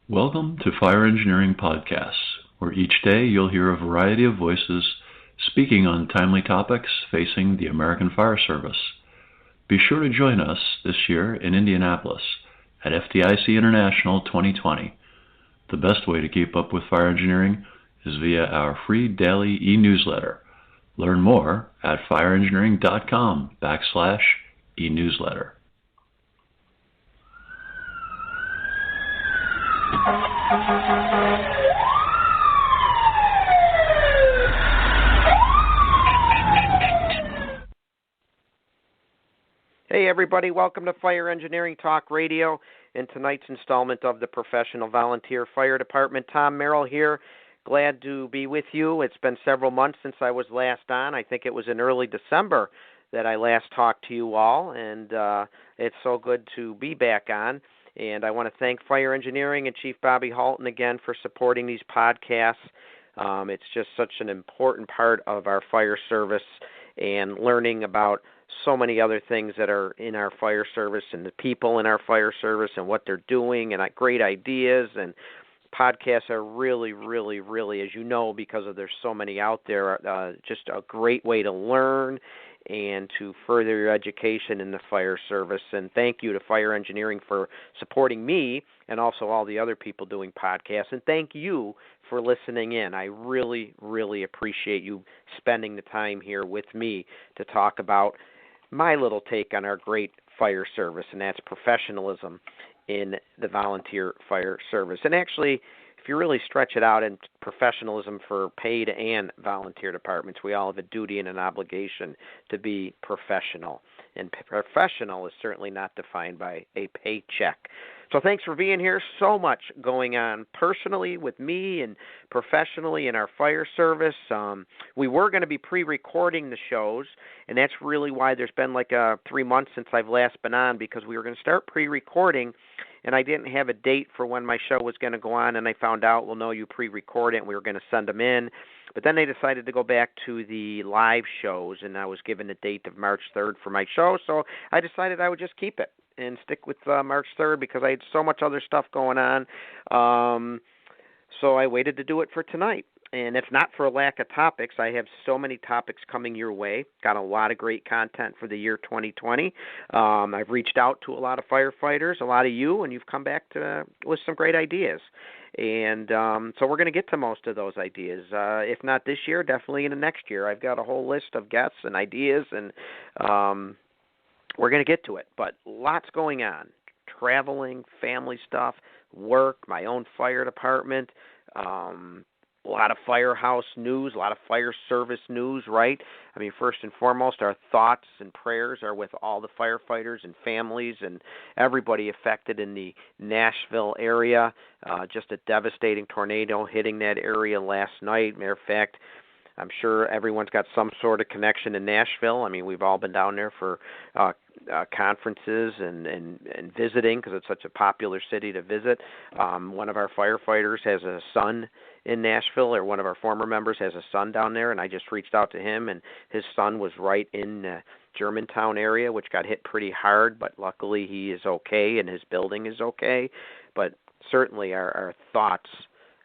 Welcome to Fire Engineering Podcasts, where each day you'll hear a variety of voices speaking on timely topics facing the American Fire Service. Be sure to join us this year in Indianapolis at FDIC International 2020. The best way to keep up with fire engineering is via our free daily e-newsletter. Learn more at fireengineering.com/e-newsletter. Hey everybody, welcome to Fire Engineering Talk Radio and tonight's installment of the Professional Volunteer Fire Department. Tom Merrill here, glad to be with you. It's been several months since I was last on. I think it was in early December that I last talked to you all, and it's so good to be back on. And I want to thank Fire Engineering and Chief Bobby Halton again for supporting these podcasts. It's just such an important part of our fire service and learning about so many other things that are in our fire service and the people in our fire service and what they're doing and great ideas. And podcasts are really, as you know, because there's so many out there, just a great way to learn and to further your education in the fire service. And thank you to Fire Engineering for supporting me and also all the other people doing podcasts. And thank you for listening in. I really appreciate you spending the time here with me to talk about my little take on our great fire service, and that's professionalism in the volunteer fire service. And actually, if you really stretch it out, in professionalism for paid and volunteer departments, we all have a duty and an obligation to be professional. And professional is certainly not defined by a paycheck. So thanks for being here. So much going on personally with me and professionally in our fire service. We were going to be pre-recording the shows, and that's really why there's been 3 months since I've last been on, because we were going to start pre-recording, and I didn't have a date for when my show was going to go on, and I found out, well, no, you pre-record it, and we were going to send them in. But then they decided to go back to the live shows, and I was given the date of March 3rd for my show, so I decided I would just keep it and stick with March 3rd because I had so much other stuff going on. So I waited to do it for tonight. And it's not for a lack of topics. I have so many topics coming your way. Got a lot of great content for the year 2020. I've reached out to a lot of firefighters, a lot of you, and you've come back with some great ideas. And so we're going to get to most of those ideas. If not this year, definitely in the next year. I've got a whole list of guests and ideas, and we're going to get to it. But lots going on. Traveling, family stuff, work, my own fire department, a lot of firehouse news, a lot of fire service news, right? I mean, first and foremost, our thoughts and prayers are with all the firefighters and families and everybody affected in the Nashville area. Just a devastating tornado hitting that area last night. Matter of fact, I'm sure everyone's got some sort of connection in Nashville. I mean, we've all been down there for conferences and visiting because it's such a popular city to visit. One of our firefighters has a son in Nashville, or one of our former members has a son down there, and I just reached out to him, and his son was right in the Germantown area, which got hit pretty hard, but luckily he is okay and his building is okay. But certainly our thoughts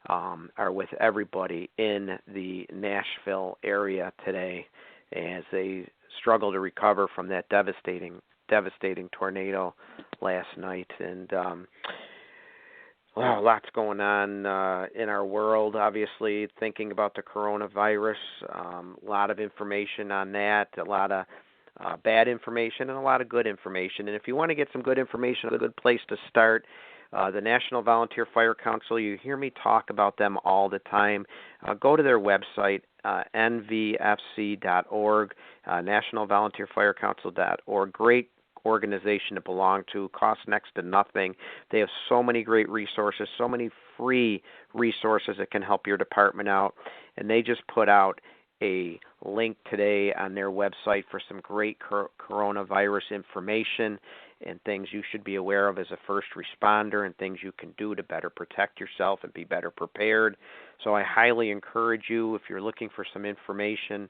are with everybody in the Nashville area today as they struggle to recover from that devastating tornado last night. And lots going on in our world, obviously, thinking about the coronavirus, a lot of information on that, a lot of bad information and a lot of good information. And if you want to get some good information, a good place to start, the National Volunteer Fire Council, you hear me talk about them all the time. Go to their website, nvfc.org, nationalvolunteerfirecouncil.org. Great organization to belong to, costs next to nothing. They have so many great resources, so many free resources that can help your department out. And they just put out a link today on their website for some great coronavirus information and things you should be aware of as a first responder and things you can do to better protect yourself and be better prepared. So I highly encourage you, if you're looking for some information,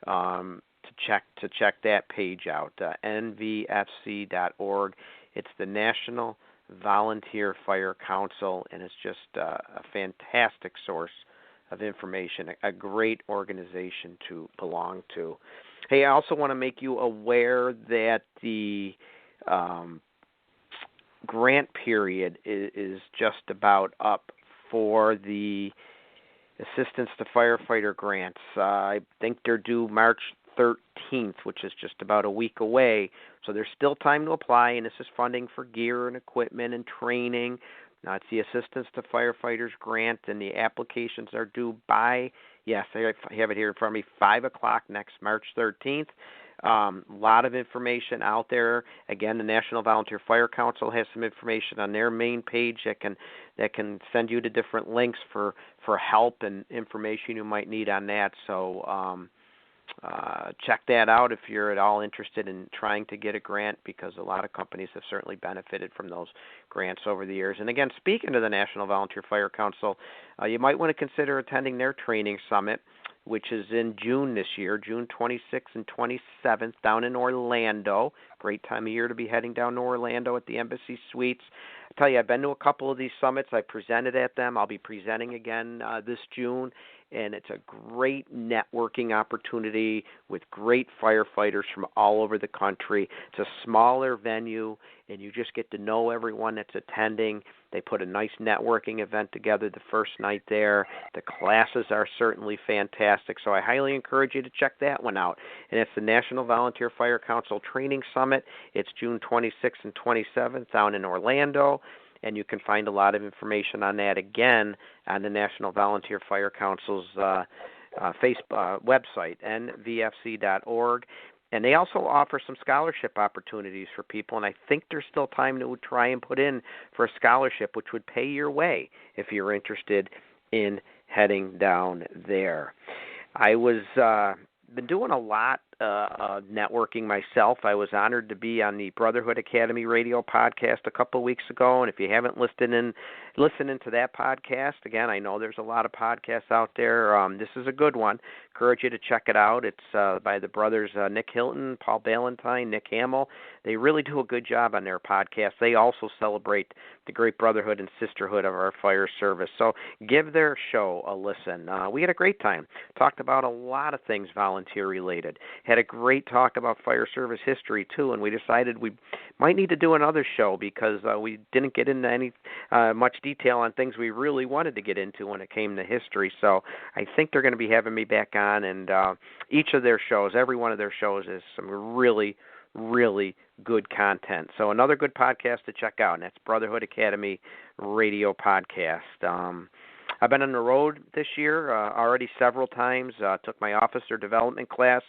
to check that page out, nvfc.org. It's the National Volunteer Fire Council, and it's just a fantastic source of information, a great organization to belong to. Hey, I also want to make you aware that the grant period is just about up for the Assistance to Firefighter grants. I think they're due March 13th, which is just about a week away. So there's still time to apply, and this is funding for gear and equipment and training. It's the Assistance to Firefighters grant, and the applications are due by, yes, I have it here in front of me, 5 o'clock next March 13th. A lot of information out there. Again, the National Volunteer Fire Council has some information on their main page that can send you to different links for help and information you might need on that. So check that out if you're at all interested in trying to get a grant, because a lot of companies have certainly benefited from those grants over the years. And again, speaking to the National Volunteer Fire Council, you might want to consider attending their training summit, which is in June this year, June 26th and 27th, down in Orlando. Great time of year to be heading down to Orlando at the Embassy Suites. I tell you, I've been to a couple of these summits. I presented at them. I'll be presenting again this June, and it's a great networking opportunity with great firefighters from all over the country. It's a smaller venue, and you just get to know everyone that's attending. They put a nice networking event together the first night there. The classes are certainly fantastic, so I highly encourage you to check that one out. And it's the National Volunteer Fire Council Training Summit. It's June 26th and 27th down in Orlando, and you can find a lot of information on that again on the National Volunteer Fire Council's Facebook website, nvfc.org. And they also offer some scholarship opportunities for people, and I think there's still time to try and put in for a scholarship, which would pay your way if you're interested in heading down there. I was been doing a lot networking myself. I was honored to be on the Brotherhood Academy radio podcast a couple of weeks ago, and if you haven't listened into that podcast, again, I know there's a lot of podcasts out there. This is a good one. Encourage you to check it out. It's by the brothers Nick Hilton, Paul Ballantyne, Nick Hamill. They really do a good job on their podcast. They also celebrate the great brotherhood and sisterhood of our fire service. So give their show a listen. We had a great time. Talked about a lot of things volunteer related. Had a great talk about fire service history too, and we decided we might need to do another show because we didn't get into any much detail on things we really wanted to get into when it came to history. So I think they're going to be having me back on, and each of their shows, every one of their shows, is some really, really good content. So another good podcast to check out, and that's Brotherhood Academy Radio Podcast. I've been on the road this year already several times. Took my officer development class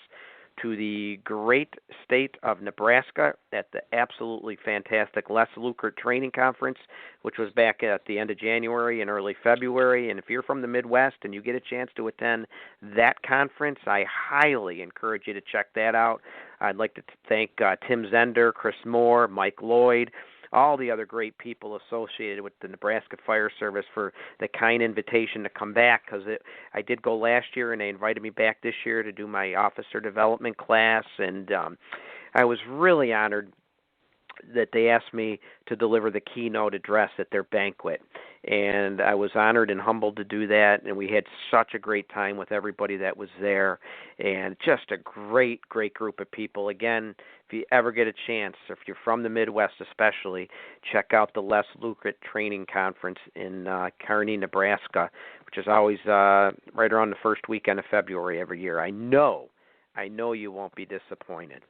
to the great state of Nebraska at the absolutely fantastic Les Lukert Training Conference, which was back at the end of January and early February. And if you're from the Midwest and you get a chance to attend that conference, I highly encourage you to check that out. I'd like to thank Tim Zender, Chris Moore, Mike Lloyd, all the other great people associated with the Nebraska Fire Service for the kind invitation to come back, because I did go last year and they invited me back this year to do my officer development class, and I was really honored that they asked me to deliver the keynote address at their banquet. And I was honored and humbled to do that, and we had such a great time with everybody that was there, and just a great, great group of people. Again, if you ever get a chance, or if you're from the Midwest especially, check out the Les Lukert Training Conference in Kearney, Nebraska, which is always right around the first weekend of February every year. I know you won't be disappointed.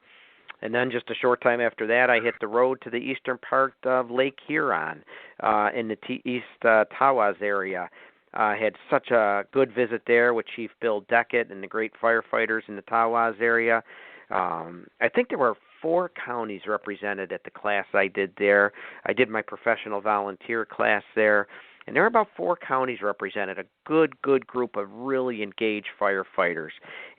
And then just a short time after that, I hit the road to the eastern part of Lake Huron in the East Tawas area. I had such a good visit there with Chief Bill Deckett and the great firefighters in the Tawas area. I think there were 4 counties represented at the class I did there. I did my professional volunteer class there. And there are about 4 counties represented, a good group of really engaged firefighters.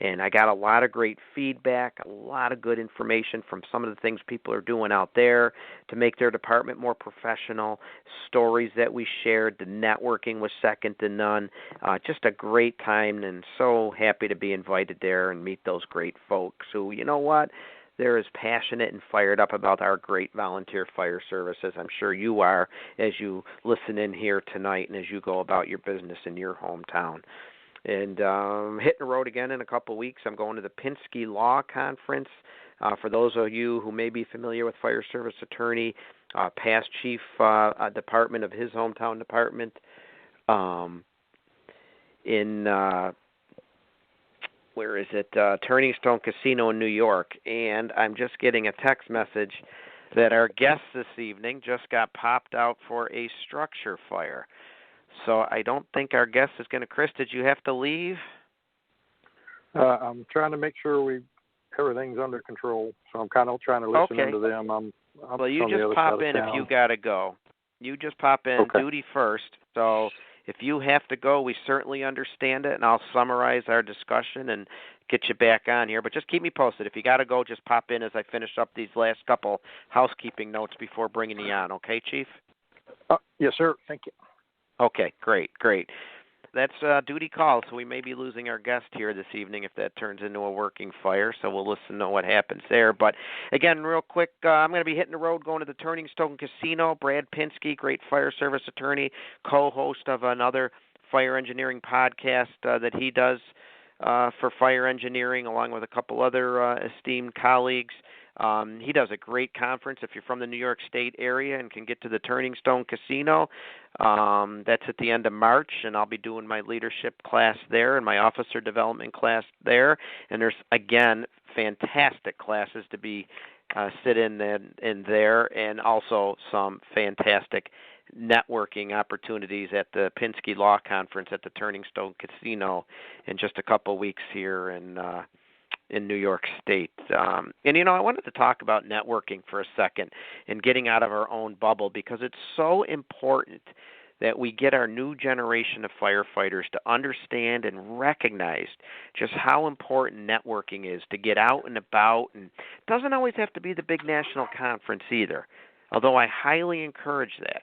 And I got a lot of great feedback, a lot of good information from some of the things people are doing out there to make their department more professional, stories that we shared. The networking was second to none. Just a great time, and so happy to be invited there and meet those great folks who, you know what, they're as passionate and fired up about our great volunteer fire service as I'm sure you are as you listen in here tonight and as you go about your business in your hometown. And hitting the road again in a couple of weeks. I'm going to the Pinsky Law Conference. For those of you who may be familiar with fire service attorney, past chief department of his hometown department in where is it? Turning Stone Casino in New York. And I'm just getting a text message that our guest this evening just got popped out for a structure fire. So I don't think our guest is going to. Chris, did you have to leave? I'm trying to make sure everything's under control. So I'm kind of trying to listen into them. Well, you just pop in if you got to go. You just pop in, duty first. So if you have to go, we certainly understand it, and I'll summarize our discussion and get you back on here. But just keep me posted. If you got to go, just pop in as I finish up these last couple housekeeping notes before bringing you on. Okay, Chief? Yes, sir. Thank you. Okay, great. That's duty call, so we may be losing our guest here this evening if that turns into a working fire, so we'll listen to what happens there. But, again, real quick, I'm going to be hitting the road going to the Turning Stone Casino. Brad Pinsky, great fire service attorney, co-host of another fire engineering podcast that he does for fire engineering along with a couple other esteemed colleagues. He does a great conference if you're from the New York State area and can get to the Turning Stone Casino. That's at the end of March, and I'll be doing my leadership class there and my officer development class there. And there's, again, fantastic classes to be sit in there, and also some fantastic networking opportunities at the Pinsky Law Conference at the Turning Stone Casino in just a couple of weeks here in New York State. And, I wanted to talk about networking for a second and getting out of our own bubble, because it's so important that we get our new generation of firefighters to understand and recognize just how important networking is, to get out and about. And it doesn't always have to be the big national conference either, although I highly encourage that.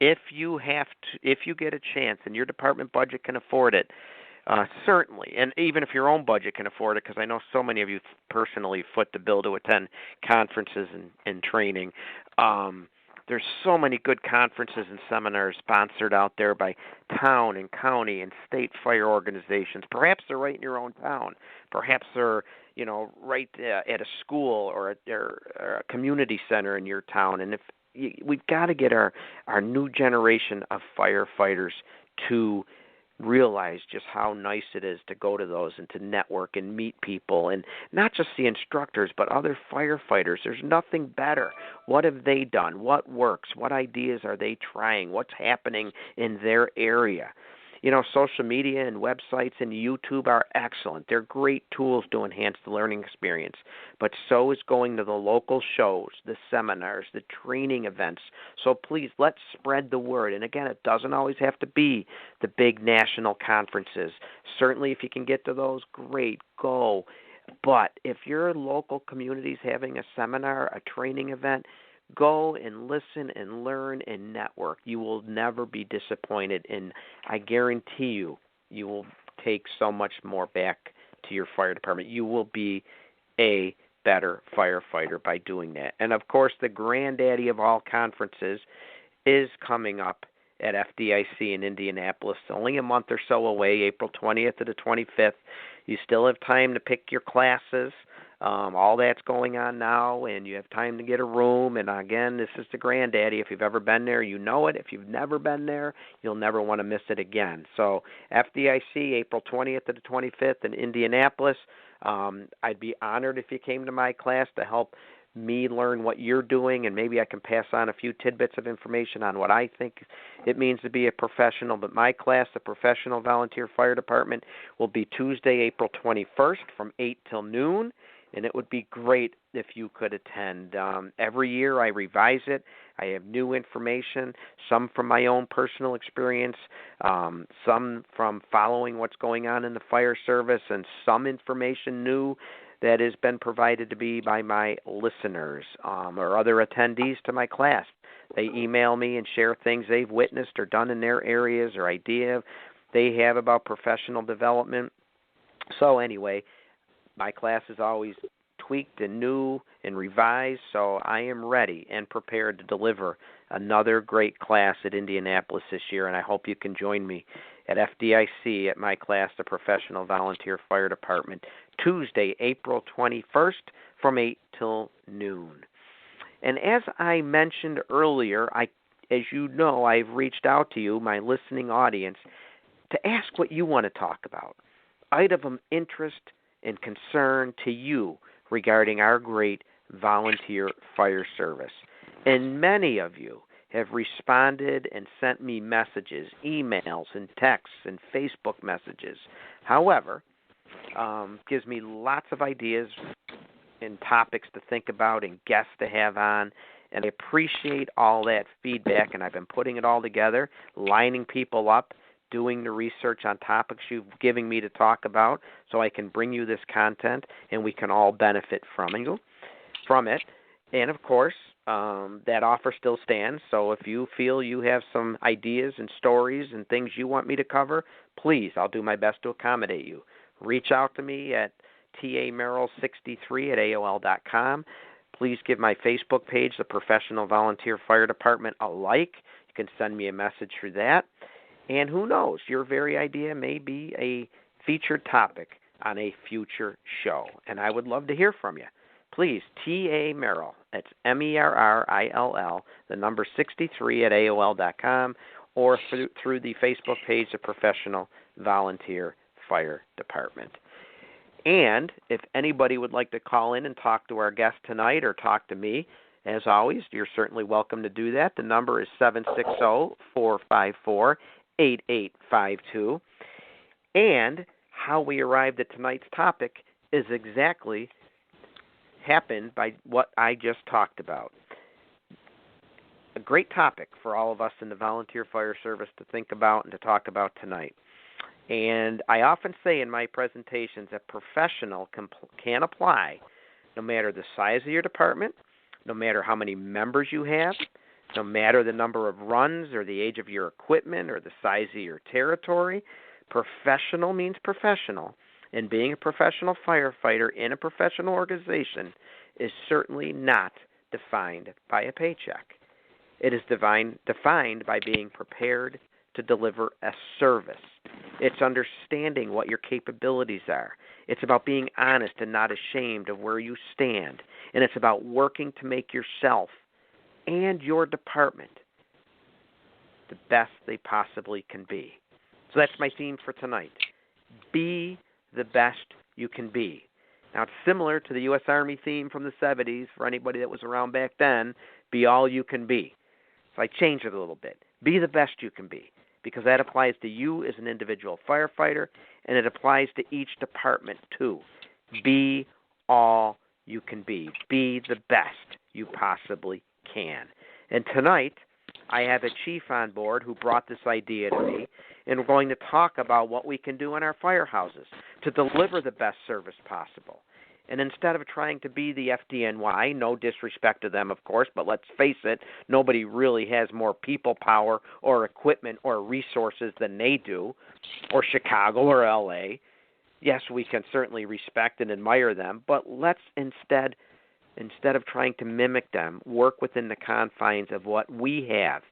If you get a chance and your department budget can afford it, certainly, and even if your own budget can afford it, because I know so many of you personally foot the bill to attend conferences and training. There's so many good conferences and seminars sponsored out there by town and county and state fire organizations. Perhaps they're right in your own town. Perhaps they're right at a school or at a community center in your town. And we've got to get our new generation of firefighters to realize just how nice it is to go to those and to network and meet people, and not just the instructors but other firefighters. There's nothing better. What have they done? What works? What ideas are they trying? What's happening in their area? Social media and websites and YouTube are excellent. They're great tools to enhance the learning experience. But so is going to the local shows, the seminars, the training events. So please, let's spread the word. And again, it doesn't always have to be the big national conferences. Certainly, if you can get to those, great, go. But if your local community is having a seminar, a training event, go and listen and learn and network. You will never be disappointed, and I guarantee you will take so much more back to your fire department. You will be a better firefighter by doing that. And, of course, the granddaddy of all conferences is coming up at FDIC in Indianapolis. Only a month or so away, April 20th to the 25th. You still have time to pick your classes. All that's going on now, and you have time to get a room. And, again, this is the granddaddy. If you've ever been there, you know it. If you've never been there, you'll never want to miss it again. So FDIC, April 20th to the 25th in Indianapolis. I'd be honored if you came to my class to help me learn what you're doing, and maybe I can pass on a few tidbits of information on what I think it means to be a professional. But my class, the Professional Volunteer Fire Department, will be Tuesday, April 21st from 8 till noon. And it would be great if you could attend. Every year I revise it. I have new information, some from my own personal experience, some from following what's going on in the fire service, and some information new that has been provided to me by my listeners or other attendees to my class. They email me and share things they've witnessed or done in their areas or idea they have about professional development. So anyway, my class is always tweaked and new and revised, so I am ready and prepared to deliver another great class at Indianapolis this year, and I hope you can join me at FDIC at my class, the Professional Volunteer Fire Department, Tuesday, April 21st from 8 till noon. And as I mentioned earlier, as you know, I've reached out to you, my listening audience, to ask what you want to talk about. Item of interest and concern to you regarding our great volunteer fire service. And many of you have responded and sent me messages, emails and texts and Facebook messages. However, gives me lots of ideas and topics to think about and guests to have on. And I appreciate all that feedback, and I've been putting it all together, lining people up, doing the research on topics you've given me to talk about so I can bring you this content and we can all benefit from it. And, of course, that offer still stands. So if you feel you have some ideas and stories and things you want me to cover, please, I'll do my best to accommodate you. Reach out to me at tamerrill63@AOL.com. Please give my Facebook page, the Professional Volunteer Fire Department, a like. You can send me a message through that. And who knows, your very idea may be a featured topic on a future show. And I would love to hear from you. Please, T.A. Merrill, that's MERRILL, the number 63@AOL.com, or through the Facebook page, the Professional Volunteer Fire Department. And if anybody would like to call in and talk to our guest tonight or talk to me, as always, you're certainly welcome to do that. The number is 760-454-8852. And how we arrived at tonight's topic is exactly happened by what I just talked about. A great topic for all of us in the volunteer fire service to think about and to talk about tonight. And I often say in my presentations that professional can apply no matter the size of your department, no matter how many members you have, no matter the number of runs or the age of your equipment or the size of your territory. Professional means professional. And being a professional firefighter in a professional organization is certainly not defined by a paycheck. It is defined by being prepared to deliver a service. It's understanding what your capabilities are. It's about being honest and not ashamed of where you stand. And it's about working to make yourself and your department the best they possibly can be. So that's my theme for tonight. Be the best you can be. Now, it's similar to the U.S. Army theme from the 70s, for anybody that was around back then, be all you can be. So I changed it a little bit. Be the best you can be, because that applies to you as an individual firefighter, and it applies to each department too. Be all you can be. Be the best you possibly can. And tonight, I have a chief on board who brought this idea to me, and we're going to talk about what we can do in our firehouses to deliver the best service possible. And instead of trying to be the FDNY, no disrespect to them, of course, but let's face it, nobody really has more people power or equipment or resources than they do, or Chicago or L.A. Yes, we can certainly respect and admire them, but let's instead of trying to mimic them, work within the confines of what we have,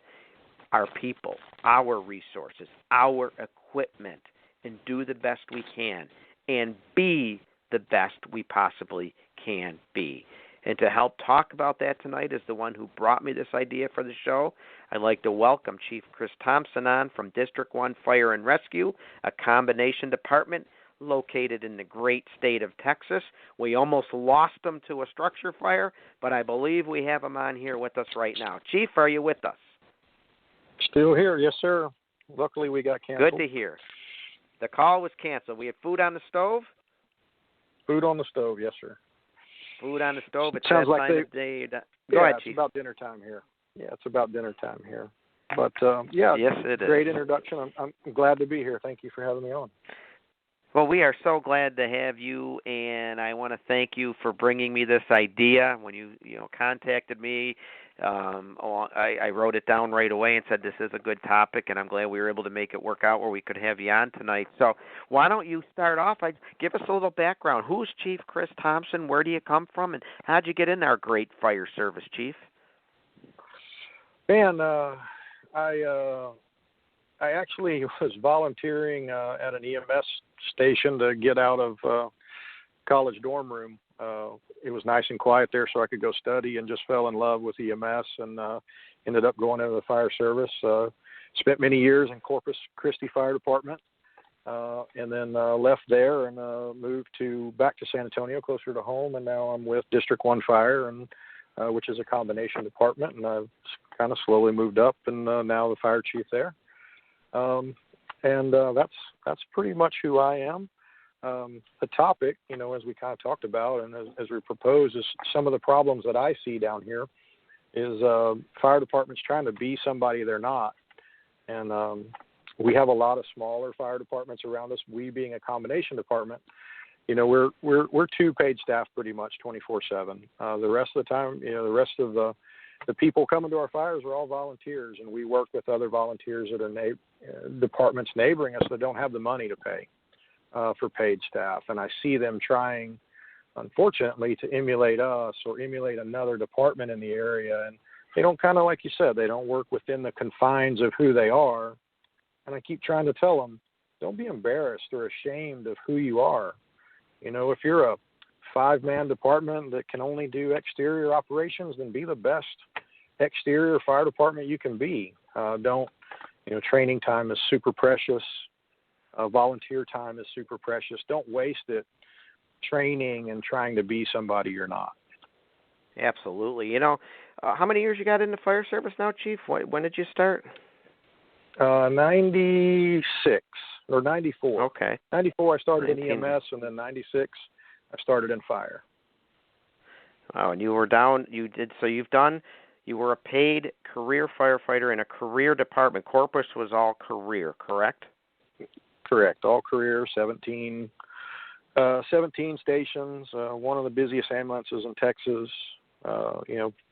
our people, our resources, our equipment, and do the best we can, and be the best we possibly can be. And to help talk about that tonight is the one who brought me this idea for the show. I'd like to welcome Chief Chris Thompson on from District 1 Fire and Rescue, a combination department located in the great state of Texas. We almost lost him to a structure fire, but I believe we have him on here with us right now. Chief, are you with us? Still here, yes, sir. Luckily, we got canceled. Good to hear. The call was canceled. We had food on the stove? Food on the stove, yes, sir. Food on the stove. It's sounds that like time of day. Go ahead, Chief. It's about dinner time here. Yeah, it's about dinner time here. But, yeah, yes, it great is. introduction. I'm glad to be here. Thank you for having me on. Well, we are so glad to have you, and I want to thank you for bringing me this idea. When you contacted me, I wrote it down right away and said this is a good topic, and I'm glad we were able to make it work out where we could have you on tonight. So why don't you start off? Give us a little background. Who's Chief Chris Thompson? Where do you come from, and how'd you get in our great fire service, Chief? Man, I actually was volunteering at an EMS station to get out of college dorm room. It was nice and quiet there, so I could go study, and just fell in love with EMS and ended up going into the fire service. Spent many years in Corpus Christi Fire Department, and then left there and moved back to San Antonio, closer to home, and now I'm with District 1 Fire, and which is a combination department, and I've kind of slowly moved up, and now the fire chief there. And that's pretty much who I am. The topic, as we kind of talked about and as we propose, is some of the problems that I see down here is fire departments trying to be somebody they're not. And we have a lot of smaller fire departments around us. We being a combination department, we're two paid staff pretty much 24/7. The rest of the time, the rest of the people coming to our fires are all volunteers, and we work with other volunteers that are departments neighboring us that don't have the money to pay for paid staff. And I see them trying, unfortunately, to emulate us or emulate another department in the area. And they don't, kind of like you said, they don't work within the confines of who they are. And I keep trying to tell them, don't be embarrassed or ashamed of who you are. If you're a 5-man department that can only do exterior operations, then be the best exterior fire department you can be. Training time is super precious. Volunteer time is super precious. Don't waste it training and trying to be somebody you're not. Absolutely. How many years you got in the fire service now, Chief? When did you start? 96 or 94. Okay. 94 I started in EMS, and then 96 I started in fire. Oh, and you were you were a paid career firefighter in a career department. Corpus was all career, correct? Correct. All career, 17 stations, one of the busiest ambulances in Texas,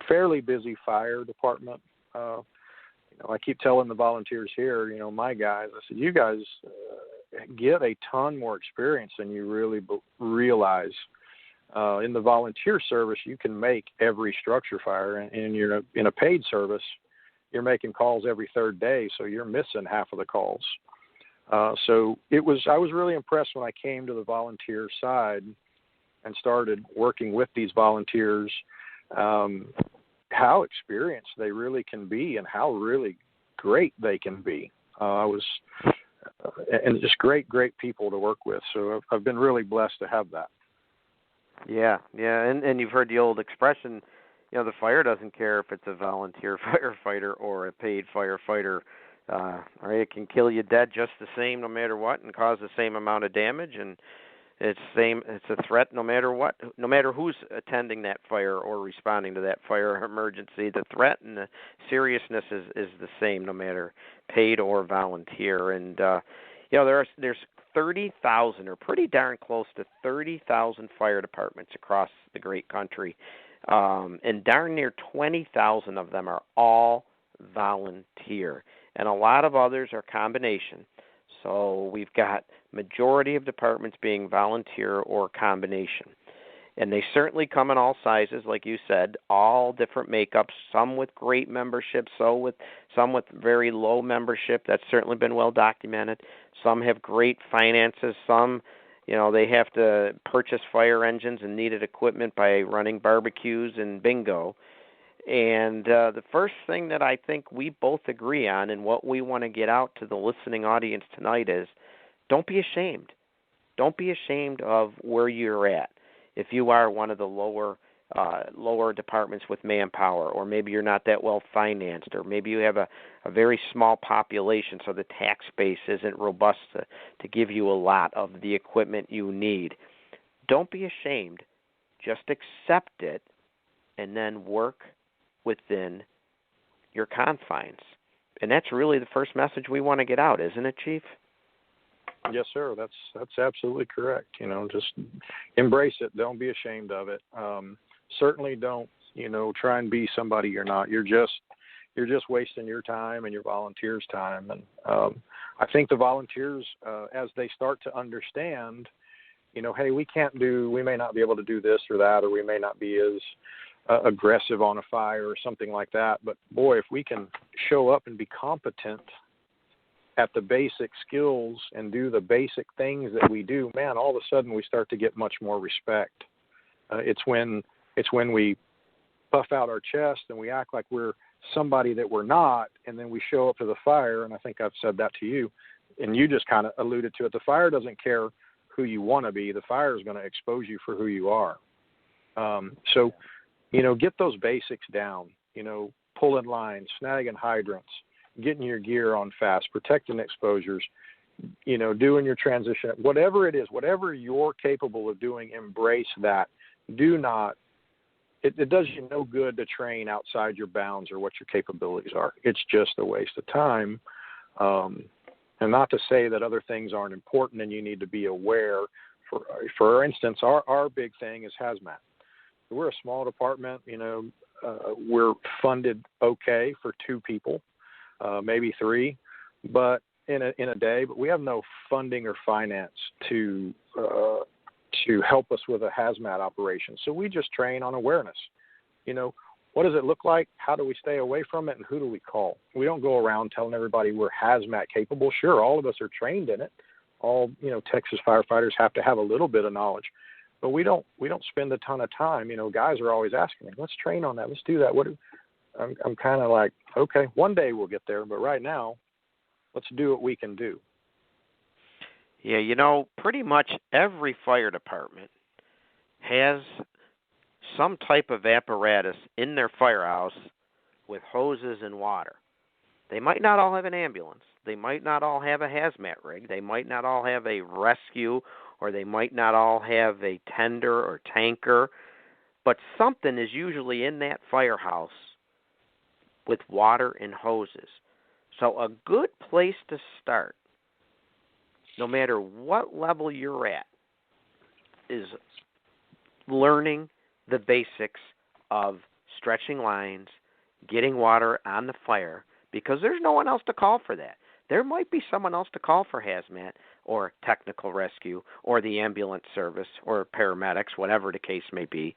fairly busy fire department. I keep telling the volunteers here, my guys, I said, you guys get a ton more experience than you really realize. In the volunteer service, you can make every structure fire, and you're in a paid service, you're making calls every third day, so you're missing half of the calls. I was really impressed when I came to the volunteer side and started working with these volunteers, how experienced they really can be and how really great they can be. And just great people to work with. So I've been really blessed to have that. Yeah, and you've heard the old expression, the fire doesn't care if it's a volunteer firefighter or a paid firefighter. It can kill you dead just the same, no matter what, and cause the same amount of damage. And it's a threat, no matter what, no matter who's attending that fire or responding to that fire emergency. The threat and the seriousness is the same, no matter paid or volunteer. And there's 30,000, or pretty darn close to 30,000 fire departments across the great country, and darn near 20,000 of them are all volunteer, and a lot of others are combination. So we've got majority of departments being volunteer or combination. And they certainly come in all sizes, like you said, all different makeups, some with great membership, some with very low membership. That's certainly been well documented. Some have great finances. Some, they have to purchase fire engines and needed equipment by running barbecues and bingo. And the first thing that I think we both agree on, and what we want to get out to the listening audience tonight, is don't be ashamed. Don't be ashamed of where you're at. If you are one of the lower departments with manpower, or maybe you're not that well financed, or maybe you have a very small population, so the tax base isn't robust to give you a lot of the equipment you need. Don't be ashamed. Just accept it, and then work within your confines. And that's really the first message we want to get out, isn't it, Chief? Yes, sir. That's absolutely correct. Just embrace it. Don't be ashamed of it. Certainly don't try and be somebody you're not. You're just wasting your time and your volunteers' time. And I think the volunteers, as they start to understand, hey, we may not be able to do this or that, or we may not be as aggressive on a fire or something like that. But boy, if we can show up and be competent at the basic skills and do the basic things that we do, man, all of a sudden we start to get much more respect. It's when we puff out our chest and we act like we're somebody that we're not, and then we show up to the fire. And I think I've said that to you, and you just kind of alluded to it. The fire doesn't care who you want to be. The fire is going to expose you for who you are. So, get those basics down, pulling lines, snagging hydrants, getting your gear on fast, protecting exposures, doing your transition, whatever it is, whatever you're capable of doing, embrace that. Do not, it does you no good to train outside your bounds or what your capabilities are. It's just a waste of time. And not to say that other things aren't important and you need to be aware. For instance, our big thing is hazmat. We're a small department, we're funded okay for 2 people, maybe 3, but in a day, but we have no funding or finance to help us with a hazmat operation. So we just train on awareness. What does it look like? How do we stay away from it? And who do we call? We don't go around telling everybody we're hazmat capable. Sure, all of us are trained in it. All, Texas firefighters have to have a little bit of knowledge, but we don't spend a ton of time. Guys are always asking me, let's train on that. Let's do that. I'm kind of like, okay, one day we'll get there, but right now, let's do what we can do. Yeah, pretty much every fire department has some type of apparatus in their firehouse with hoses and water. They might not all have an ambulance. They might not all have a hazmat rig. They might not all have a rescue, or they might not all have a tender or tanker, but something is usually in that firehouse with water and hoses. So a good place to start, no matter what level you're at, is learning the basics of stretching lines, getting water on the fire, because there's no one else to call for that. There might be someone else to call for hazmat or technical rescue or the ambulance service or paramedics, whatever the case may be.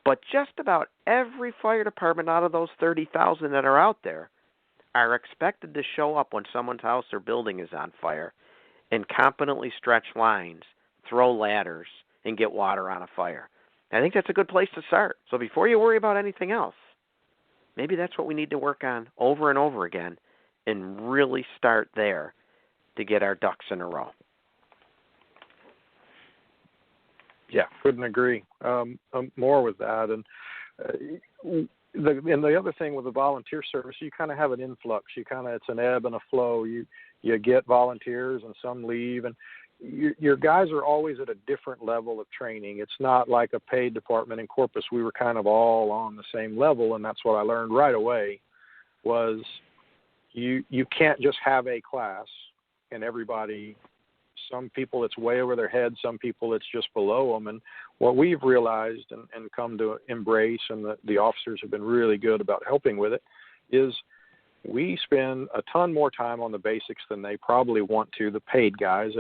But just about every fire department out of those 30,000 that are out there are expected to show up when someone's house or building is on fire and competently stretch lines, throw ladders, and get water on a fire. I think that's a good place to start. So before you worry about anything else, maybe that's what we need to work on over and over again and really start there to get our ducks in a row. Yeah, couldn't agree more with that. And the other thing with the volunteer service, you kind of have an influx. It's an ebb and a flow. You get volunteers and some leave, and your guys are always at a different level of training. It's not like a paid department in Corpus. We were kind of all on the same level, and that's what I learned right away was you can't just have a class and everybody. Some people it's way over their head, some people it's just below them. And what we've realized and come to embrace, and the officers have been really good about helping with it, is we spend a ton more time on the basics than they probably want to, the paid guys.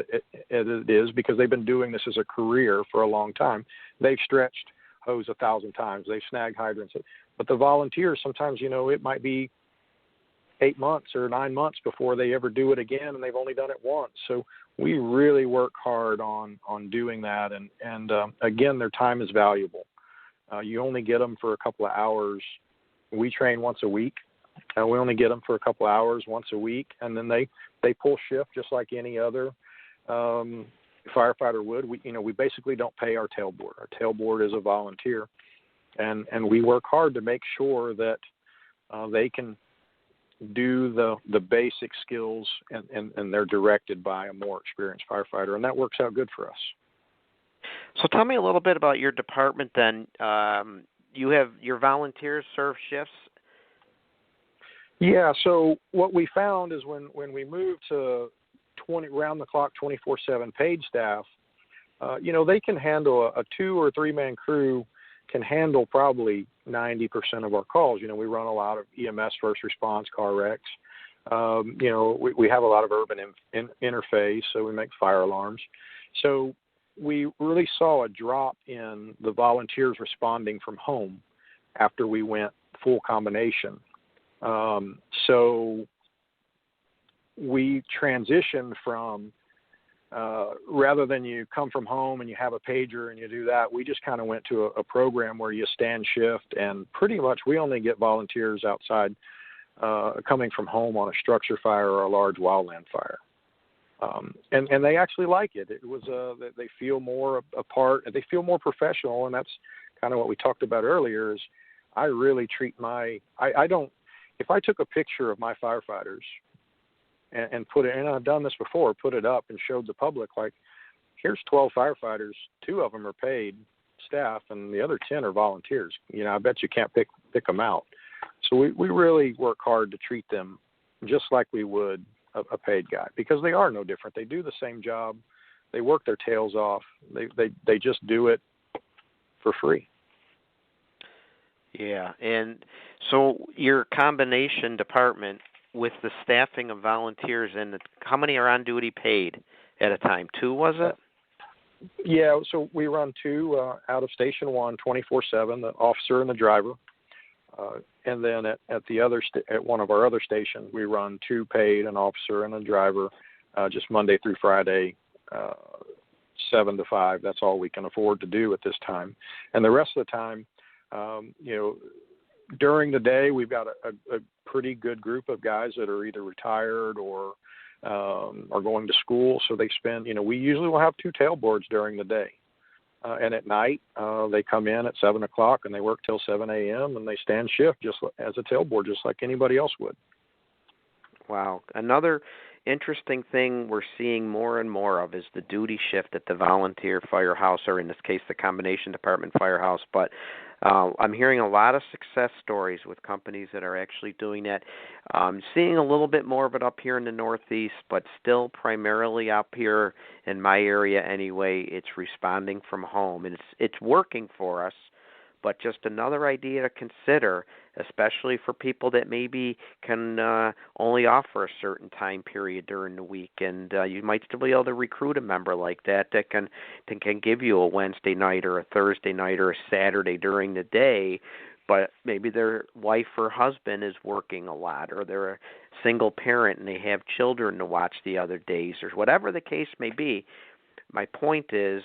It is because they've been doing this as a career for a long time. They've stretched hose 1,000 times. They've snagged hydrants. But the volunteers, sometimes, it might be 8 months or 9 months before they ever do it again, and they've only done it once. So we really work hard on doing that. And again, their time is valuable. You only get them for a couple of hours. We train once a week. We only get them for a couple of hours once a week, and then they pull shift just like any other firefighter would. We basically don't pay our tailboard. Our tailboard is a volunteer, and we work hard to make sure that they can do the basic skills, and they're directed by a more experienced firefighter, and that works out good for us. So tell me a little bit about your department then. You have your volunteers serve shifts. Yeah, so what we found is when we moved to round-the-clock 24/7 paid staff, they can handle a 2 or 3 man crew can handle probably 90% of our calls. We run a lot of EMS, first response, car wrecks. We have a lot of urban interface, so we make fire alarms. So we really saw a drop in the volunteers responding from home after we went full combination. So we transitioned from, rather than you come from home and you have a pager and you do that, we just kind of went to a program where you stand shift, and pretty much we only get volunteers outside coming from home on a structure fire or a large wildland fire. And they actually like it. It was they feel more a part, they feel more professional, and that's kind of what we talked about earlier. Is I really treat I don't, if I took a picture of my firefighters and put it, and I've done this before, put it up and showed the public, like, here's 12 firefighters, 2 of them are paid staff, and the other 10 are volunteers. I bet you can't pick them out. So we really work hard to treat them just like we would a paid guy, because they are no different. They do the same job. They work their tails off. They just do it for free. Yeah, and so your combination department with the staffing of volunteers, and how many are on duty paid at a time? 2, was it? Yeah, so we run 2 out of Station 1, 24/7, the officer and the driver. And then at the other at one of our other stations, we run 2 paid, an officer and a driver, just Monday through Friday, 7 to 5. That's all we can afford to do at this time. And the rest of the time, during the day, we've got a pretty good group of guys that are either retired or are going to school. So they spend, we usually will have 2 tailboards during the day. And at night, they come in at 7 o'clock and they work till 7 a.m. and they stand shift just as a tailboard, just like anybody else would. Wow. Another interesting thing we're seeing more and more of is the duty shift at the volunteer firehouse, or in this case, the combination department firehouse. But I'm hearing a lot of success stories with companies that are actually doing that. Seeing a little bit more of it up here in the Northeast, but still primarily up here in my area anyway, it's responding from home. And it's working for us, but just another idea to consider, especially for people that maybe can only offer a certain time period during the week. And you might still be able to recruit a member like that can give you a Wednesday night or a Thursday night or a Saturday during the day, but maybe their wife or husband is working a lot, or they're a single parent and they have children to watch the other days, or whatever the case may be. My point is,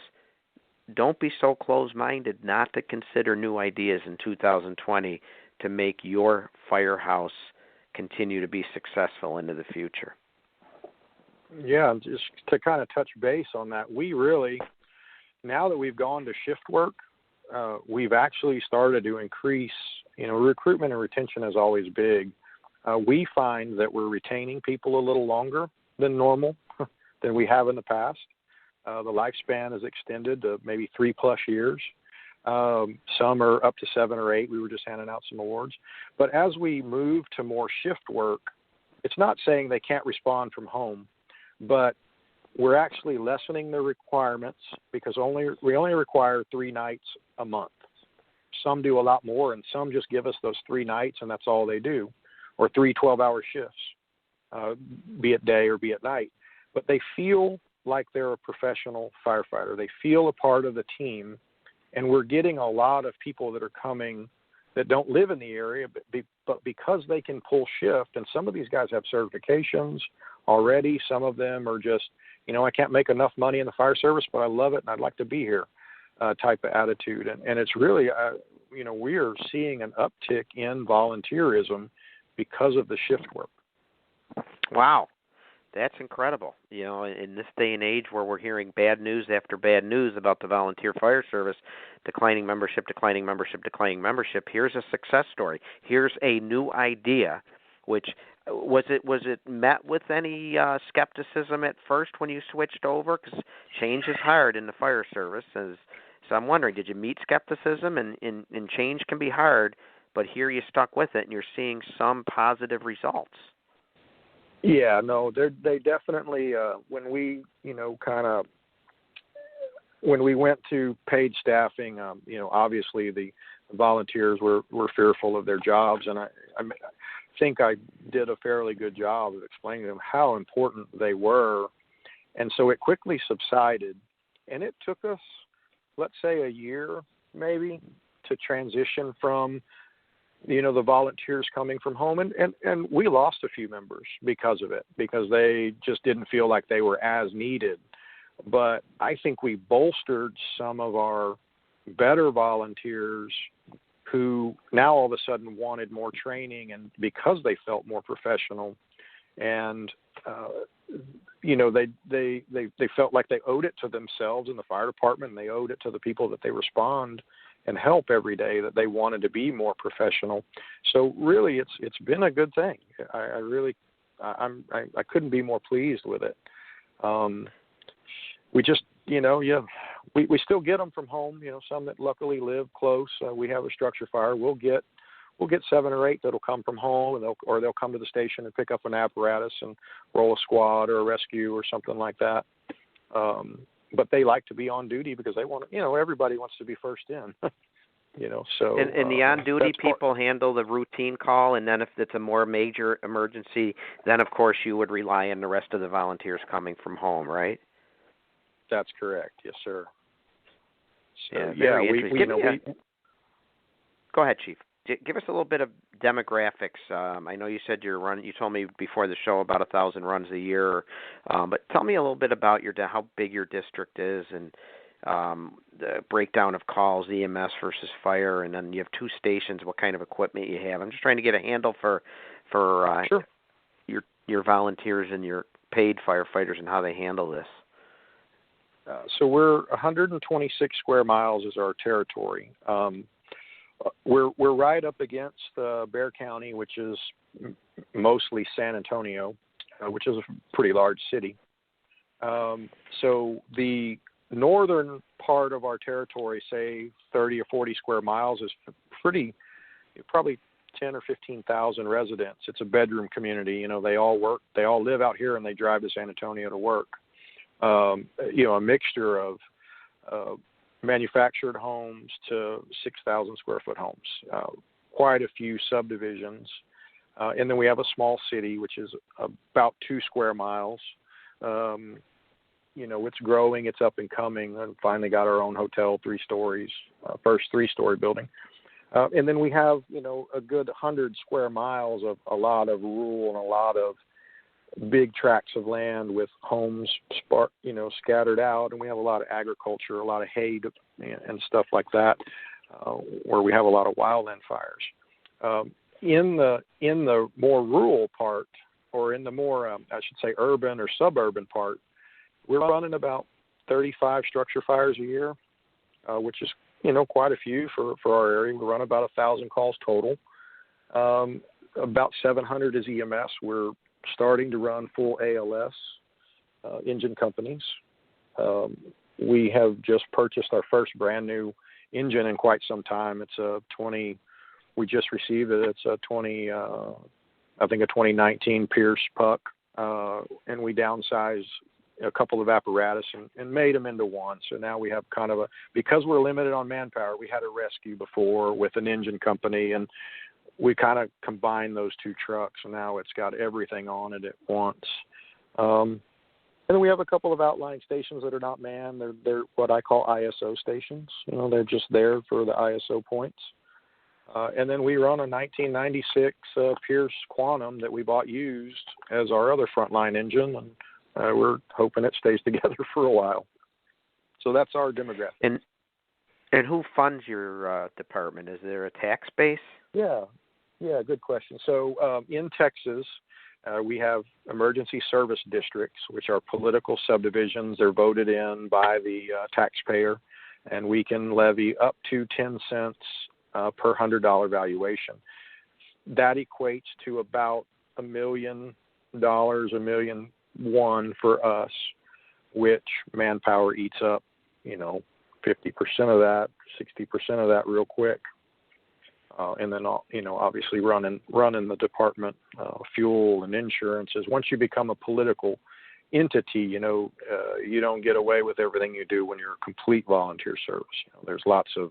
don't be so closed-minded not to consider new ideas in 2020 to make your firehouse continue to be successful into the future. Yeah, just to kind of touch base on that, we really, now that we've gone to shift work, we've actually started to increase, recruitment and retention is always big. We find that we're retaining people a little longer than normal, than we have in the past. The lifespan is extended to maybe 3+ years. Some are up to 7 or 8. We were just handing out some awards. But as we move to more shift work, it's not saying they can't respond from home, but we're actually lessening the requirements, because we only require 3 nights a month. Some do a lot more, and some just give us those 3 nights, and that's all they do, or 3 12-hour shifts, be it day or be it night. But they feel like they're a professional firefighter. They feel a part of the team, and we're getting a lot of people that are coming that don't live in the area, but because they can pull shift, and some of these guys have certifications already. Some of them are just, I can't make enough money in the fire service, but I love it and I'd like to be here type of attitude. And it's really, we are seeing an uptick in volunteerism because of the shift work. Wow. That's incredible. In this day and age where we're hearing bad news after bad news about the volunteer fire service, declining membership, here's a success story. Here's a new idea, which was it met with any skepticism at first when you switched over? Because change is hard in the fire service. So I'm wondering, did you meet skepticism? And change can be hard, but here you stuck with it, and you're seeing some positive results. Yeah, no, they definitely, when we, when we went to paid staffing, obviously the volunteers were fearful of their jobs, and I think I did a fairly good job of explaining to them how important they were. And so it quickly subsided, and it took us, let's say, a year maybe to transition from, the volunteers coming from home. And we lost a few members because of it, because they just didn't feel like they were as needed. But I think we bolstered some of our better volunteers who now all of a sudden wanted more training, and because they felt more professional, and they felt like they owed it to themselves in the fire department, and they owed it to the people that they respond and help every day, that they wanted to be more professional. So really, it's been a good thing. I couldn't be more pleased with it. We just, we still get them from home. Some that luckily live close. We have a structure fire. We'll get 7 or 8 that'll come from home, and they'll come to the station and pick up an apparatus and roll a squad or a rescue or something like that. But they like to be on duty because they want to. Everybody wants to be first in. So. And the on-duty people handle the routine call, and then if it's a more major emergency, then of course you would rely on the rest of the volunteers coming from home, right? That's correct. Yes, sir. So, very interesting. Go ahead, Chief. Give us a little bit of demographics. I know you said you told me before the show about 1,000 runs a year, but tell me a little bit about how big your district is, and the breakdown of calls, EMS versus fire, and then you have 2 stations, what kind of equipment you have. I'm just trying to get a handle for Sure. your volunteers and your paid firefighters and how they handle this. So we're 126 square miles is our territory. We're right up against Bexar County, which is mostly San Antonio, which is a pretty large city. So the northern part of our territory, say 30 or 40 square miles, is probably 10 or 15,000 residents. It's a bedroom community. They all live out here, and they drive to San Antonio to work. A mixture of manufactured homes to 6,000 square foot homes, quite a few subdivisions. And then we have a small city, which is about 2 square miles. It's growing, it's up and coming, and finally got our own hotel, 3 stories, first 3-story building. And then we have, a good 100 square miles of a lot of rural and a lot of big tracts of land with homes scattered out, and we have a lot of agriculture, a lot of hay and stuff like that, where we have a lot of wildland fires. In the more rural part, or in the more I should say urban or suburban part, we're running about 35 structure fires a year, which is quite a few for our area. We run about 1,000 calls total. About 700 is EMS. We're starting to run full ALS engine companies. We have just purchased our first brand new engine in quite some time. It's a 20. We just received it. It's a 20. I think a 2019 Pierce Puck, and we downsized a couple of apparatus and made them into one. So now we have because we're limited on manpower, we had a rescue before with an engine company, and we kind of combined those 2 trucks, and now it's got everything on it at once. And then we have a couple of outlying stations that are not manned. They're what I call ISO stations. They're just there for the ISO points. And then we run a 1996 Pierce Quantum that we bought used as our other frontline engine, and we're hoping it stays together for a while. So that's our demographic. And who funds your department? Is there a tax base? Yeah, good question. So in Texas, we have emergency service districts, which are political subdivisions. They're voted in by the taxpayer, and we can levy up to 10 cents per $100 valuation. That equates to about $1 million, $1.1 million for us, which manpower eats up, 50% of that, 60% of that real quick. And then, obviously running the department, fuel and insurances. Once you become a political entity, you don't get away with everything you do when you're a complete volunteer service. There's lots of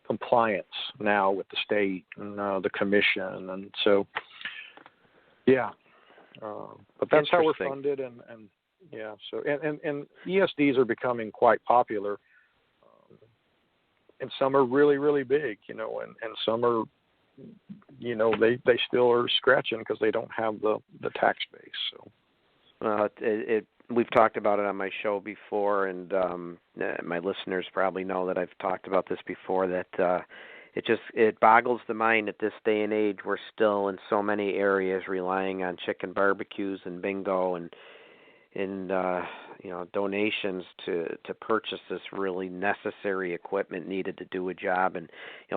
compliance now with the state and the commission, and so yeah. But that's how we're funded, and yeah. So and ESDs are becoming quite popular, and some are really, really big, and some are, they still are scratching because they don't have the tax base. So we've talked about it on my show before, and my listeners probably know that I've talked about this before, that it boggles the mind at this day and age. We're still in so many areas relying on chicken barbecues and bingo and donations to purchase this really necessary equipment needed to do a job. And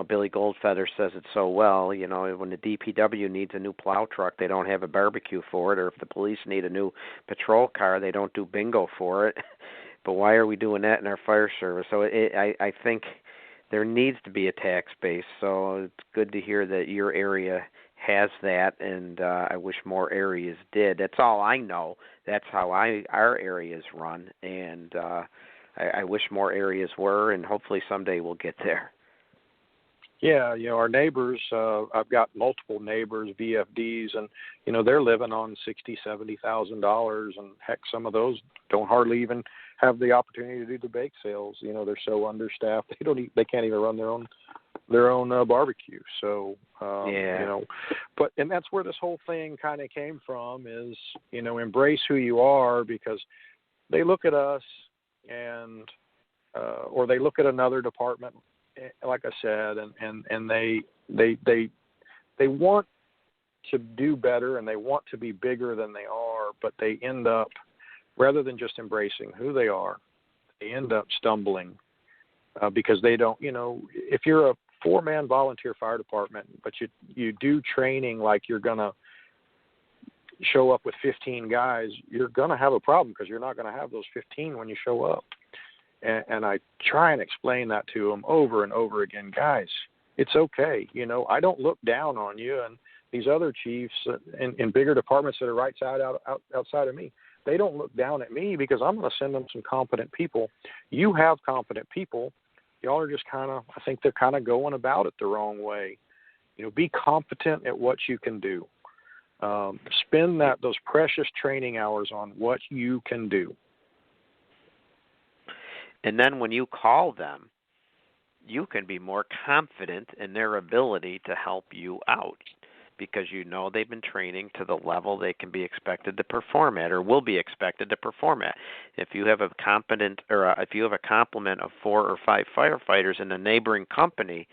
Billy Goldfeather says it so well. When the DPW needs a new plow truck, they don't have a barbecue for it, or if the police need a new patrol car, they don't do bingo for it. But why are we doing that in our fire service? So I think there needs to be a tax base. So it's good to hear that your area has that, and I wish more areas did. That's all I know. That's how our areas run, and I wish more areas were, and hopefully someday we'll get there. Yeah, our neighbors, I've got multiple neighbors, VFDs, and, they're living on $60,000-$70,000, and heck, some of those don't hardly even have the opportunity to do the bake sales. They're so understaffed, they can't even run their own barbecue. So, and that's where this whole thing kind of came from is, embrace who you are, because they look at us and, or they look at another department, like I said, and they want to do better, and they want to be bigger than they are, but they end up, rather than just embracing who they are, they end up stumbling because they don't, if you're a 4-man volunteer fire department, but you do training like you're going to show up with 15 guys, you're going to have a problem because you're not going to have those 15 when you show up. And I try and explain that to them over and over again. Guys, it's okay. I don't look down on you. And these other chiefs in bigger departments that are outside of me, they don't look down at me because I'm going to send them some competent people. You have competent people. Y'all are just I think they're kind of going about it the wrong way. Be competent at what you can do. Spend those precious training hours on what you can do. And then when you call them, you can be more confident in their ability to help you out because they've been training to the level they can be expected to perform at or will be expected to perform at. If you have a competent if you have a complement of 4 or 5 firefighters in a neighboring company,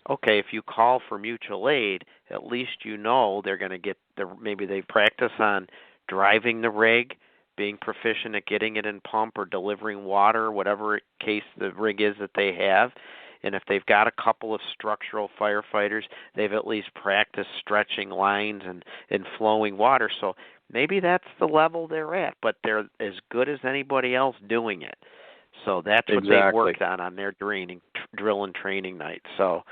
okay, if you call for mutual aid, at least they're going to get maybe they practice on driving the rig, being proficient at getting it in pump or delivering water, whatever case the rig is that they have. And if they've got a couple of structural firefighters, they've at least practiced stretching lines and flowing water. So maybe that's the level they're at, but they're as good as anybody else doing it. So that's what they've worked on their drill and training night. So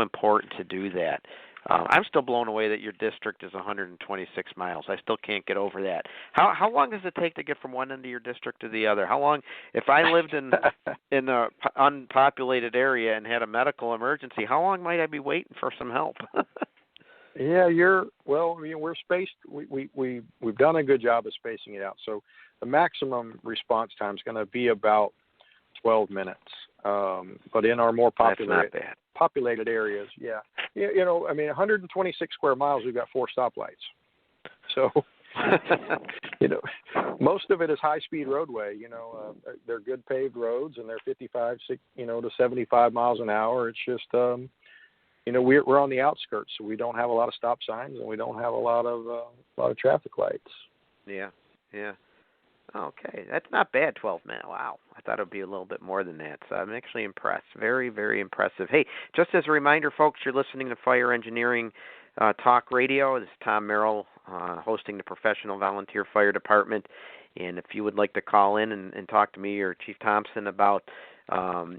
important to do that. I'm still blown away that your district is 126 miles. I still can't get over that. How long does it take to get from one end of your district to the other? How long, if I lived in a unpopulated area and had a medical emergency, how long might I be waiting for some help? Yeah, we're spaced. We've done a good job of spacing it out. So the maximum response time is going to be about 12 minutes. But in our more populated areas, 126 square miles, we've got 4 stoplights. So, most of it is high-speed roadway. They're good paved roads, and they're 55, to 75 miles an hour. It's just, we're on the outskirts, so we don't have a lot of stop signs, and we don't have a lot of traffic lights. Yeah. Okay, that's not bad, 12 minutes. Wow, I thought it would be a little bit more than that, so I'm actually impressed. Very, very impressive. Hey, just as a reminder, folks, you're listening to Fire Engineering Talk Radio. This is Tom Merrill hosting the Professional Volunteer Fire Department, and if you would like to call in and talk to me or Chief Thompson about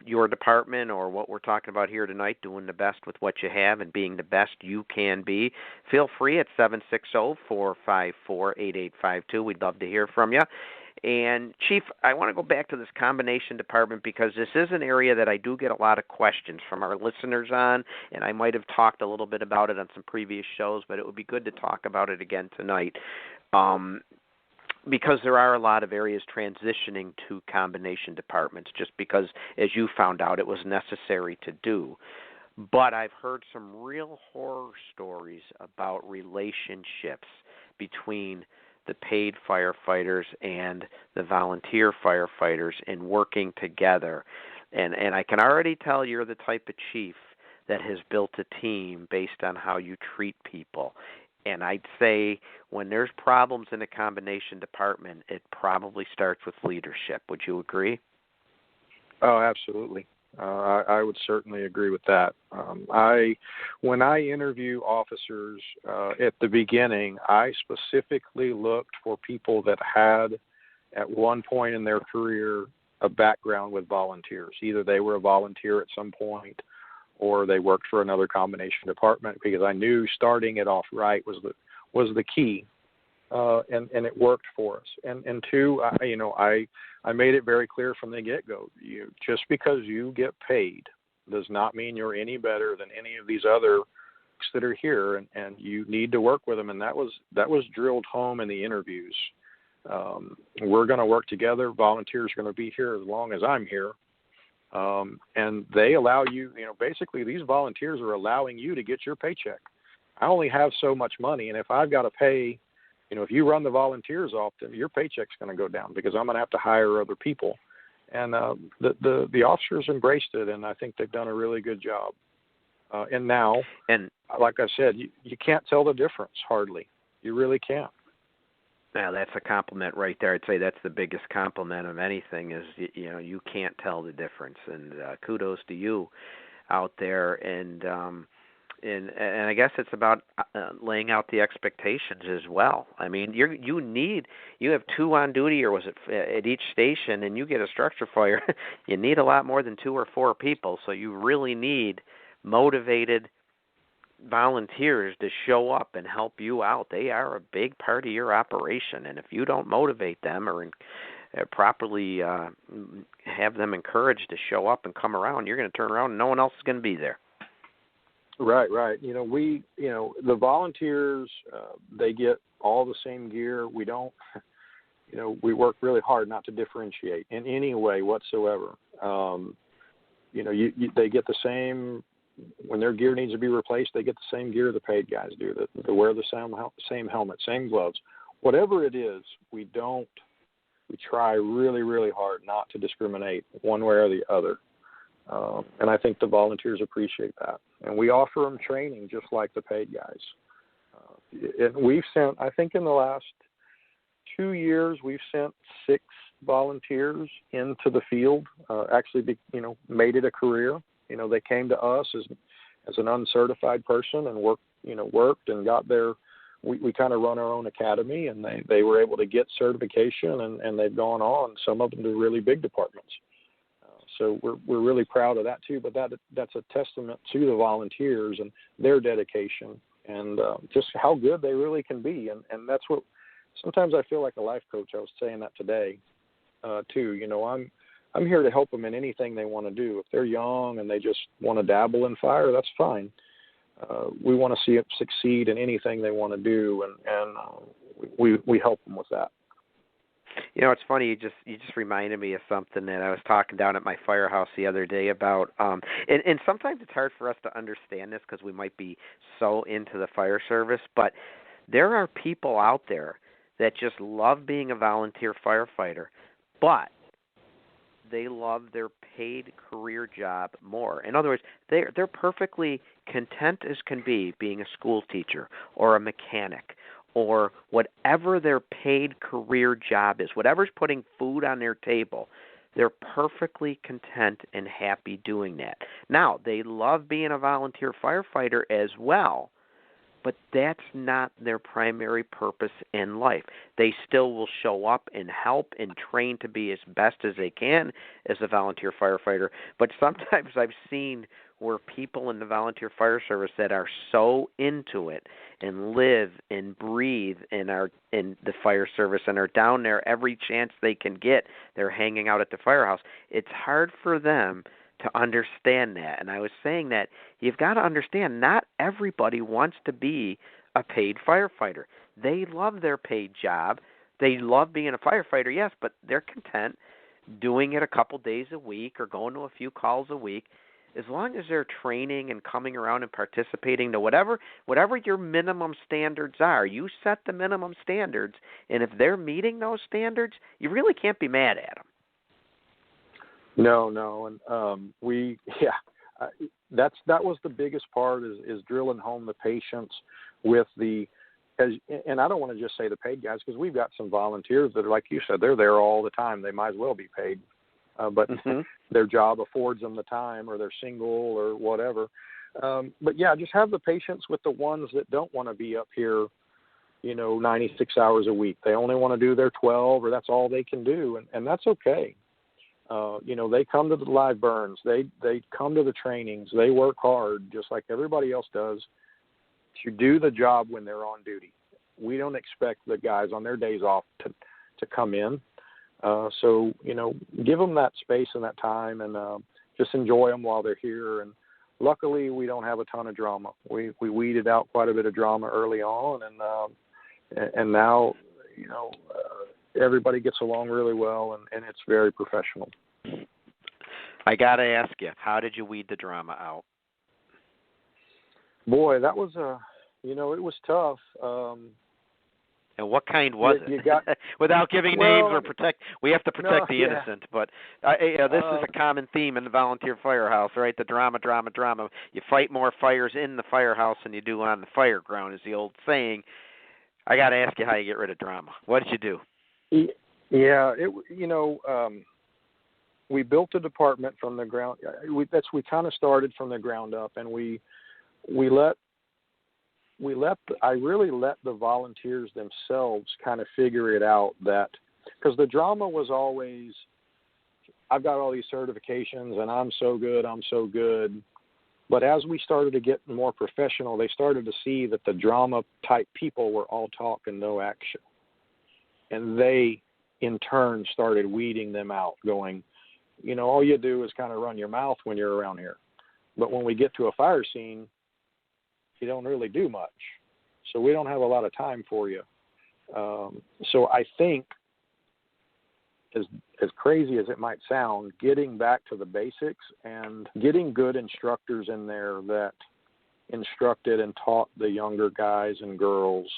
your department or what we're talking about here tonight, doing the best with what you have and being the best you can be, feel free at 760-454-8852. We'd love to hear from you. And Chief, I want to go back to this combination department because this is an area that I do get a lot of questions from our listeners on, and I might have talked a little bit about it on some previous shows, but it would be good to talk about it again tonight. Because there are a lot of areas transitioning to combination departments just because, as you found out, it was necessary to do. But I've heard some real horror stories about relationships between the paid firefighters and the volunteer firefighters in working together. And I can already tell you're the type of chief that has built a team based on how you treat people. And I'd say when there's problems in a combination department, it probably starts with leadership. Would you agree? Oh, absolutely. I would certainly agree with that. When I interview officers at the beginning, I specifically looked for people that had, at one point in their career, a background with volunteers. Either they were a volunteer at some point, or they worked for another combination department, because I knew starting it off right was the key, and it worked for us. And two, I made it very clear from the get-go. Just because you get paid does not mean you're any better than any of these other folks that are here, and you need to work with them. And that was drilled home in the interviews. We're going to work together. Volunteers are going to be here as long as I'm here. And they allow you, basically these volunteers are allowing you to get your paycheck. I only have so much money, and if I've got to pay, if you run the volunteers off, then your paycheck's going to go down because I'm going to have to hire other people. And the officers embraced it, and I think they've done a really good job. And now, and like I said, you can't tell the difference hardly. You really can't. Now, that's a compliment right there. I'd say that's the biggest compliment of anything is, you can't tell the difference. And kudos to you out there. And I guess it's about laying out the expectations as well. I mean, you have two on duty, or was it at each station, and you get a structure fire. You need a lot more than 2 or 4 people, so you really need motivated volunteers to show up and help you out. They are a big part of your operation, and if you don't motivate them or properly have them encouraged to show up and come around, you're going to turn around and no one else is going to be there. Right. The volunteers, they get all the same gear. We don't, we work really hard not to differentiate in any way whatsoever. They get the same. When their gear needs to be replaced, they get the same gear the paid guys do. They wear the same helmet, same gloves. Whatever it is, we try really, really hard not to discriminate one way or the other. And I think the volunteers appreciate that. And we offer them training just like the paid guys. And we've sent, I think in the last 2 years, we've sent 6 volunteers into the field, made it a career. They came to us as an uncertified person and worked and got their, we kind of run our own academy, and they were able to get certification, and they've gone on, some of them to really big departments. So we're really proud of that too, but that's a testament to the volunteers and their dedication and just how good they really can be. And that's what, sometimes I feel like a life coach. I was saying that today too. I'm here to help them in anything they want to do. If they're young and they just want to dabble in fire, that's fine. We want to see them succeed in anything they want to do, and we help them with that. It's funny. You just reminded me of something that I was talking down at my firehouse the other day about. And sometimes it's hard for us to understand this because we might be so into the fire service, but there are people out there that just love being a volunteer firefighter, but they love their paid career job more. In other words, they're perfectly content as can be being a school teacher or a mechanic or whatever their paid career job is, whatever's putting food on their table. They're perfectly content and happy doing that. Now, they love being a volunteer firefighter as well, but that's not their primary purpose in life. They still will show up and help and train to be as best as they can as a volunteer firefighter. But sometimes I've seen we're people in the volunteer fire service that are so into it and live and breathe in the fire service and are down there every chance they can get. They're hanging out at the firehouse. It's hard for them to understand that. And I was saying that you've got to understand not everybody wants to be a paid firefighter. They love their paid job. They love being a firefighter, yes, but they're content doing it a couple days a week or going to a few calls a week. As long as they're training and coming around and participating to whatever your minimum standards are, you set the minimum standards, and if they're meeting those standards, you really can't be mad at them. No, and that was the biggest part is drilling home the patience with and I don't want to just say the paid guys, because we've got some volunteers that are, like you said, they're there all the time. They might as well be paid, but their job affords them the time, or they're single or whatever. But yeah, just have the patience with the ones that don't want to be up here, 96 hours a week. They only want to do their 12, or that's all they can do, and that's okay. They come to the live burns. They come to the trainings. They work hard just like everybody else does to do the job when they're on duty. We don't expect the guys on their days off to come in. So give them that space and that time, and just enjoy them while they're here. And luckily, we don't have a ton of drama. We weeded out quite a bit of drama early on, and now, everybody gets along really well, and it's very professional. I got to ask you, how did you weed the drama out? Boy, that was it was tough. And what kind was it? Without giving names or we have to protect the innocent. But this is a common theme in the volunteer firehouse, right? The drama. You fight more fires in the firehouse than you do on the fire ground, is the old saying. I got to ask you how you get rid of drama. What did you do? Yeah, we built a department from the ground. We kind of started from the ground up, and I really let the volunteers themselves kind of figure it out, that because the drama was always, I've got all these certifications and I'm so good. But as we started to get more professional, they started to see that the drama type people were all talk and no action. And they in turn started weeding them out, going, all you do is kind of run your mouth when you're around here. But when we get to a fire scene, you don't really do much. So we don't have a lot of time for you. So I think, as crazy as it might sound, getting back to the basics and getting good instructors in there that instructed and taught the younger guys and girls,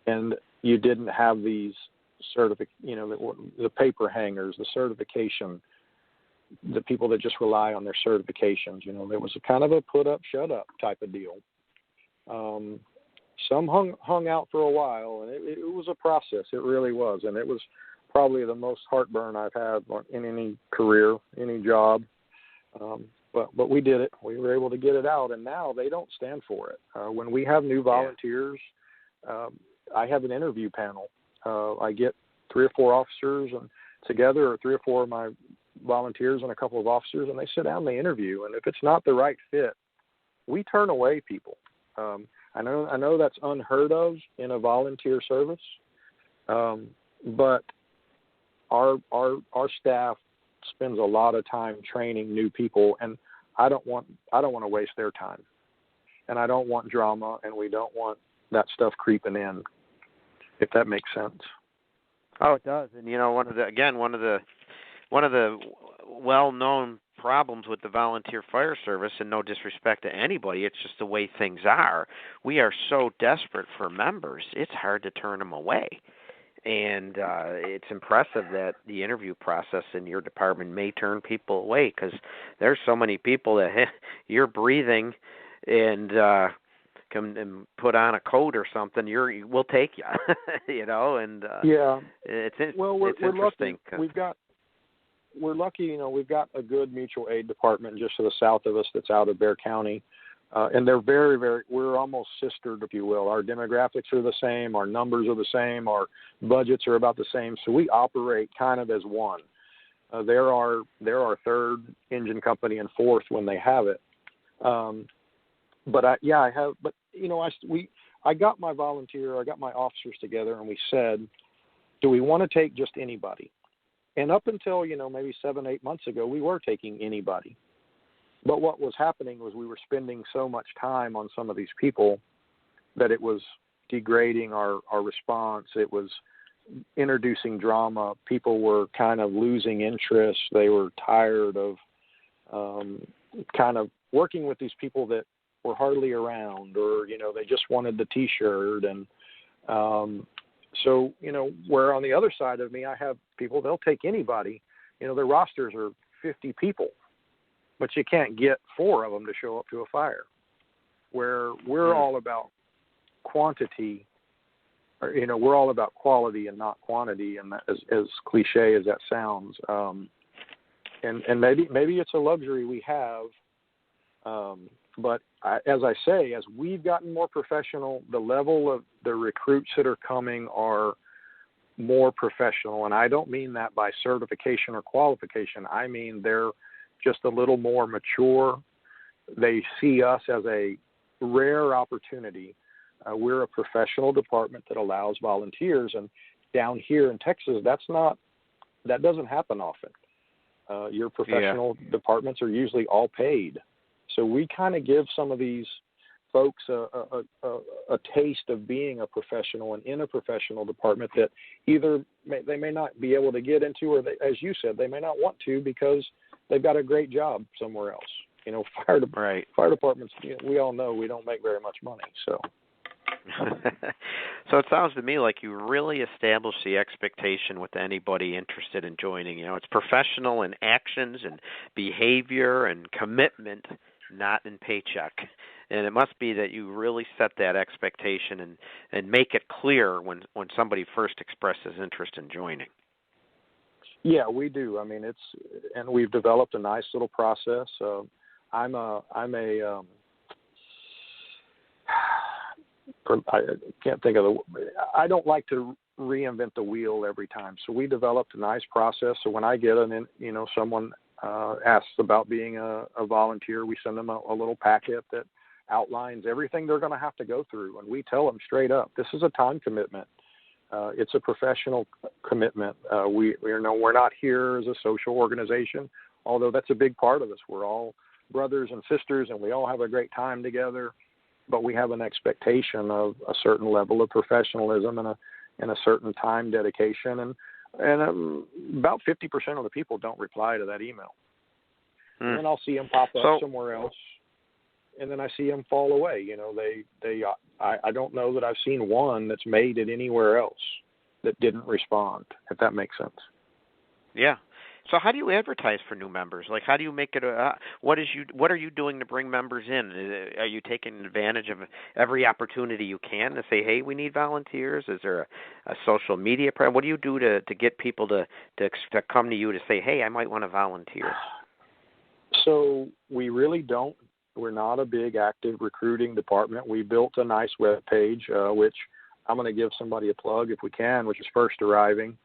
and you didn't have these the paper hangers, the certification, the people that just rely on their certifications. There was a kind of a put up, shut up type of deal. Some hung out for a while, and it was a process. It really was, and it was probably the most heartburn I've had in any career, any job. But we did it. We were able to get it out, and now they don't stand for it. When we have new volunteers, I have an interview panel. I get 3 or 4 officers and together, or 3 or 4 of my volunteers and a couple of officers, and they sit down and they interview. And if it's not the right fit, we turn away people. I know that's unheard of in a volunteer service, but our staff spends a lot of time training new people, and I don't want to waste their time, and I don't want drama, and we don't want that stuff creeping in, if that makes sense. Oh, it does. And one of the well-known problems with the volunteer fire service, and no disrespect to anybody, it's just the way things are. We are so desperate for members, it's hard to turn them away. And it's impressive that the interview process in your department may turn people away, because there's so many people that you're breathing and come and put on a coat or something, we'll take you, and it's interesting. We're lucky, we've got a good mutual aid department just to the south of us that's out of Bexar County. And they're very, very, we're almost sistered, if you will. Our demographics are the same. Our numbers are the same. Our budgets are about the same. So we operate kind of as one. They're our third engine company and fourth when they have it. But I have. But I got my officers together, and we said, do we want to take just anybody? And up until maybe 7-8 months ago, we were taking anybody. But what was happening was we were spending so much time on some of these people that it was degrading our response. It was introducing drama. People were kind of losing interest. They were tired of kind of working with these people that were hardly around, or they just wanted the T-shirt. And so where on the other side of me, I have people, they'll take anybody. Their rosters are 50 people, but you can't get 4 of them to show up to a fire. Where we're all about quantity, or, we're all about quality and not quantity, and that, as cliche as that sounds. And maybe it's a luxury we have, but as I say, as we've gotten more professional, the level of the recruits that are coming are more professional. And I don't mean that by certification or qualification. I mean they're just a little more mature. They see us as a rare opportunity. We're a professional department that allows volunteers. And down here in Texas, that doesn't happen often. Your professional departments are usually all paid. So we kind of give some of these folks a taste of being a professional and in a professional department that either they may not be able to get into, or they, as you said, they may not want to because they've got a great job somewhere else. Fire departments, we all know we don't make very much money. So. So it sounds to me like you really establish the expectation with anybody interested in joining. It's professional in actions and behavior and commitment, not in paycheck. And it must be that you really set that expectation and make it clear when somebody first expresses interest in joining. Yeah, we do. I mean, and we've developed a nice little process. I can't think of I don't like to reinvent the wheel every time. So we developed a nice process. So when I get someone asks about being a volunteer, we send them a little packet that outlines everything they're going to have to go through. And we tell them straight up, this is a time commitment. It's a professional commitment. We're not here as a social organization, although that's a big part of us. We're all brothers and sisters, and we all have a great time together. But we have an expectation of a certain level of professionalism and a certain time dedication. And about 50% of the people don't reply to that email. And then I'll see them pop up somewhere else, and then I see them fall away. I don't know that I've seen one that's made it anywhere else that didn't respond, if that makes sense. Yeah. So how do you advertise for new members? Like, how do you make it what are you doing to bring members in? Are you taking advantage of every opportunity you can to say, hey, we need volunteers? Is there a social media program? What do you do to get people to come to you to say, hey, I might want to volunteer? So we really don't. We're not a big active recruiting department. We built a nice web page, which I'm going to give somebody a plug if we can, which is First Arriving.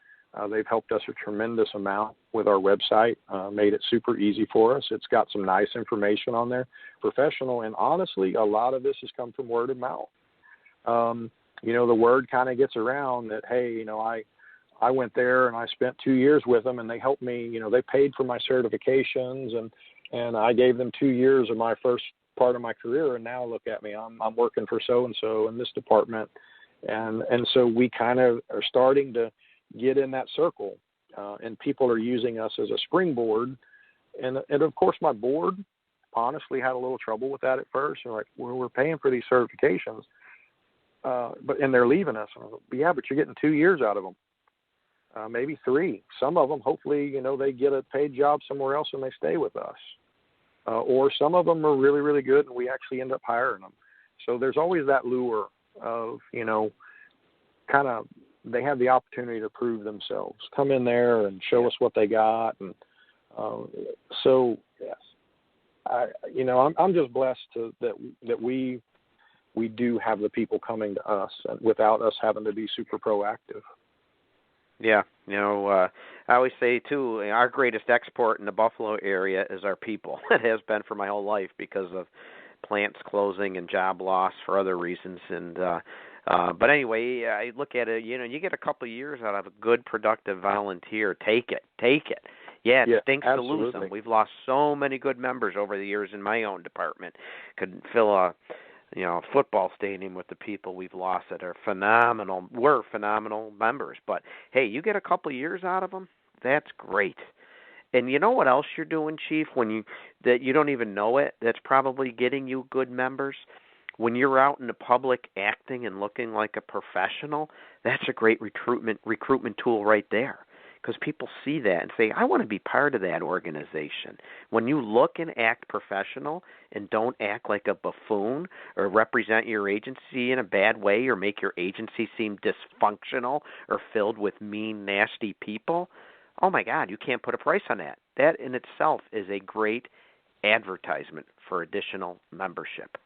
They've helped us a tremendous amount with our website, made it super easy for us. It's got some nice information on there, professional, and honestly, a lot of this has come from word of mouth. The word kind of gets around that, hey, I went there and I spent 2 years with them, and they helped me. They paid for my certifications, and I gave them 2 years of my first part of my career, and now look at me, I'm working for so-and-so in this department. And so we kind of are starting to get in that circle, and people are using us as a springboard. And of course, my board honestly had a little trouble with that at first. They're like, well, we're paying for these certifications, and they're leaving us. And I was like, yeah, but you're getting 2 years out of them, maybe 3. Some of them, hopefully, they get a paid job somewhere else and they stay with us. Or some of them are really, really good, and we actually end up hiring them. So there's always that lure of, kind of, they have the opportunity to prove themselves, come in there and show us what they got. And so, yes, I'm just blessed that we do have the people coming to us without us having to be super proactive. Yeah, I always say too, our greatest export in the Buffalo area is our people. It has been for my whole life because of plants closing and job loss for other reasons. And but anyway, I look at it. You get a couple of years out of a good, productive volunteer. Take it. Yeah, it stinks absolutely. to lose them. We've lost so many good members over the years in my own department. Could fill a football stadium with the people we've lost that are phenomenal. We're phenomenal members. But hey, you get a couple of years out of them, that's great. And you know what else you're doing, Chief, that you don't even know it, that's probably getting you good members? When you're out in the public acting and looking like a professional, that's a great recruitment tool right there. Because people see that and say, I want to be part of that organization. When you look and act professional and don't act like a buffoon or represent your agency in a bad way or make your agency seem dysfunctional or filled with mean, nasty people, oh my God, you can't put a price on that. That in itself is a great advertisement for additional membership.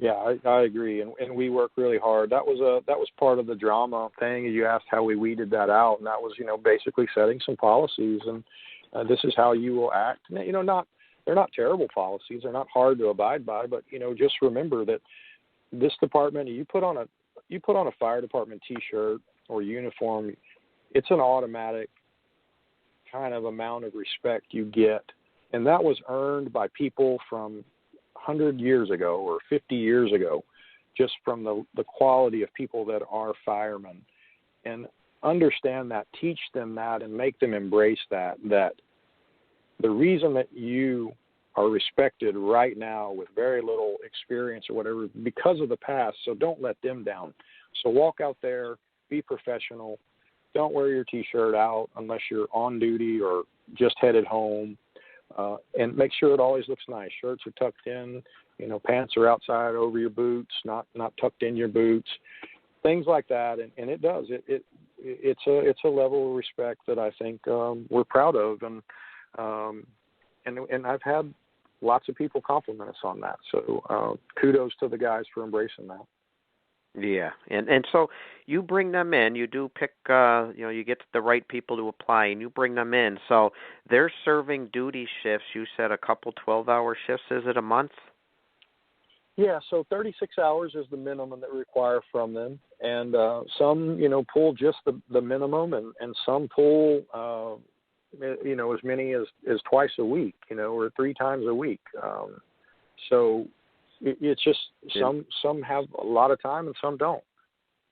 Yeah, I agree, and we work really hard. That was part of the drama thing. You asked how we weeded that out, and that was basically setting some policies, and this is how you will act. And, they're not terrible policies. They're not hard to abide by, but just remember that this department, you put on a fire department T-shirt or uniform, it's an automatic kind of amount of respect you get, and that was earned by people from 100 years ago or 50 years ago, just from the quality of people that are firemen. And understand that, teach them that, and make them embrace that the reason that you are respected right now with very little experience or whatever, because of the past, so don't let them down. So walk out there, be professional, don't wear your T-shirt out unless you're on duty or just headed home. And make sure it always looks nice. Shirts are tucked in, pants are outside over your boots, not tucked in your boots, things like that. And it does. It's a level of respect that I think we're proud of, and I've had lots of people compliment us on that. So kudos to the guys for embracing that. Yeah, and so you bring them in. You do pick, you get the right people to apply, and you bring them in. So they're serving duty shifts. You said a couple 12-hour shifts. Is it a month? Yeah, so 36 hours is the minimum that we require from them, and some, pull just the minimum, and some pull, as many as twice a week, or 3 times a week. So it's just some have a lot of time and some don't.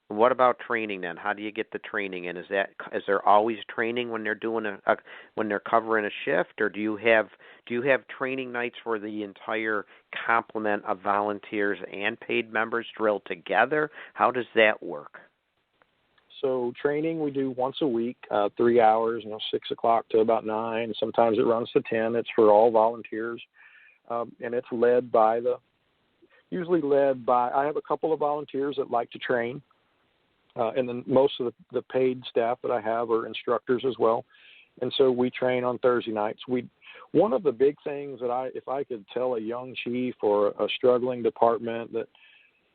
What about training then? How do you get the training in? Is there always training when they're doing when they're covering a shift, or do you have training nights for the entire complement of volunteers and paid members drilled together? How does that work? So training we do once a week, 3 hours, 6 o'clock to about 9. Sometimes it runs to 10. It's for all volunteers, and it's usually led by. I have a couple of volunteers that like to train. And then most of the paid staff that I have are instructors as well. And so we train on Thursday nights. One of the big things that if I could tell a young chief or a struggling department that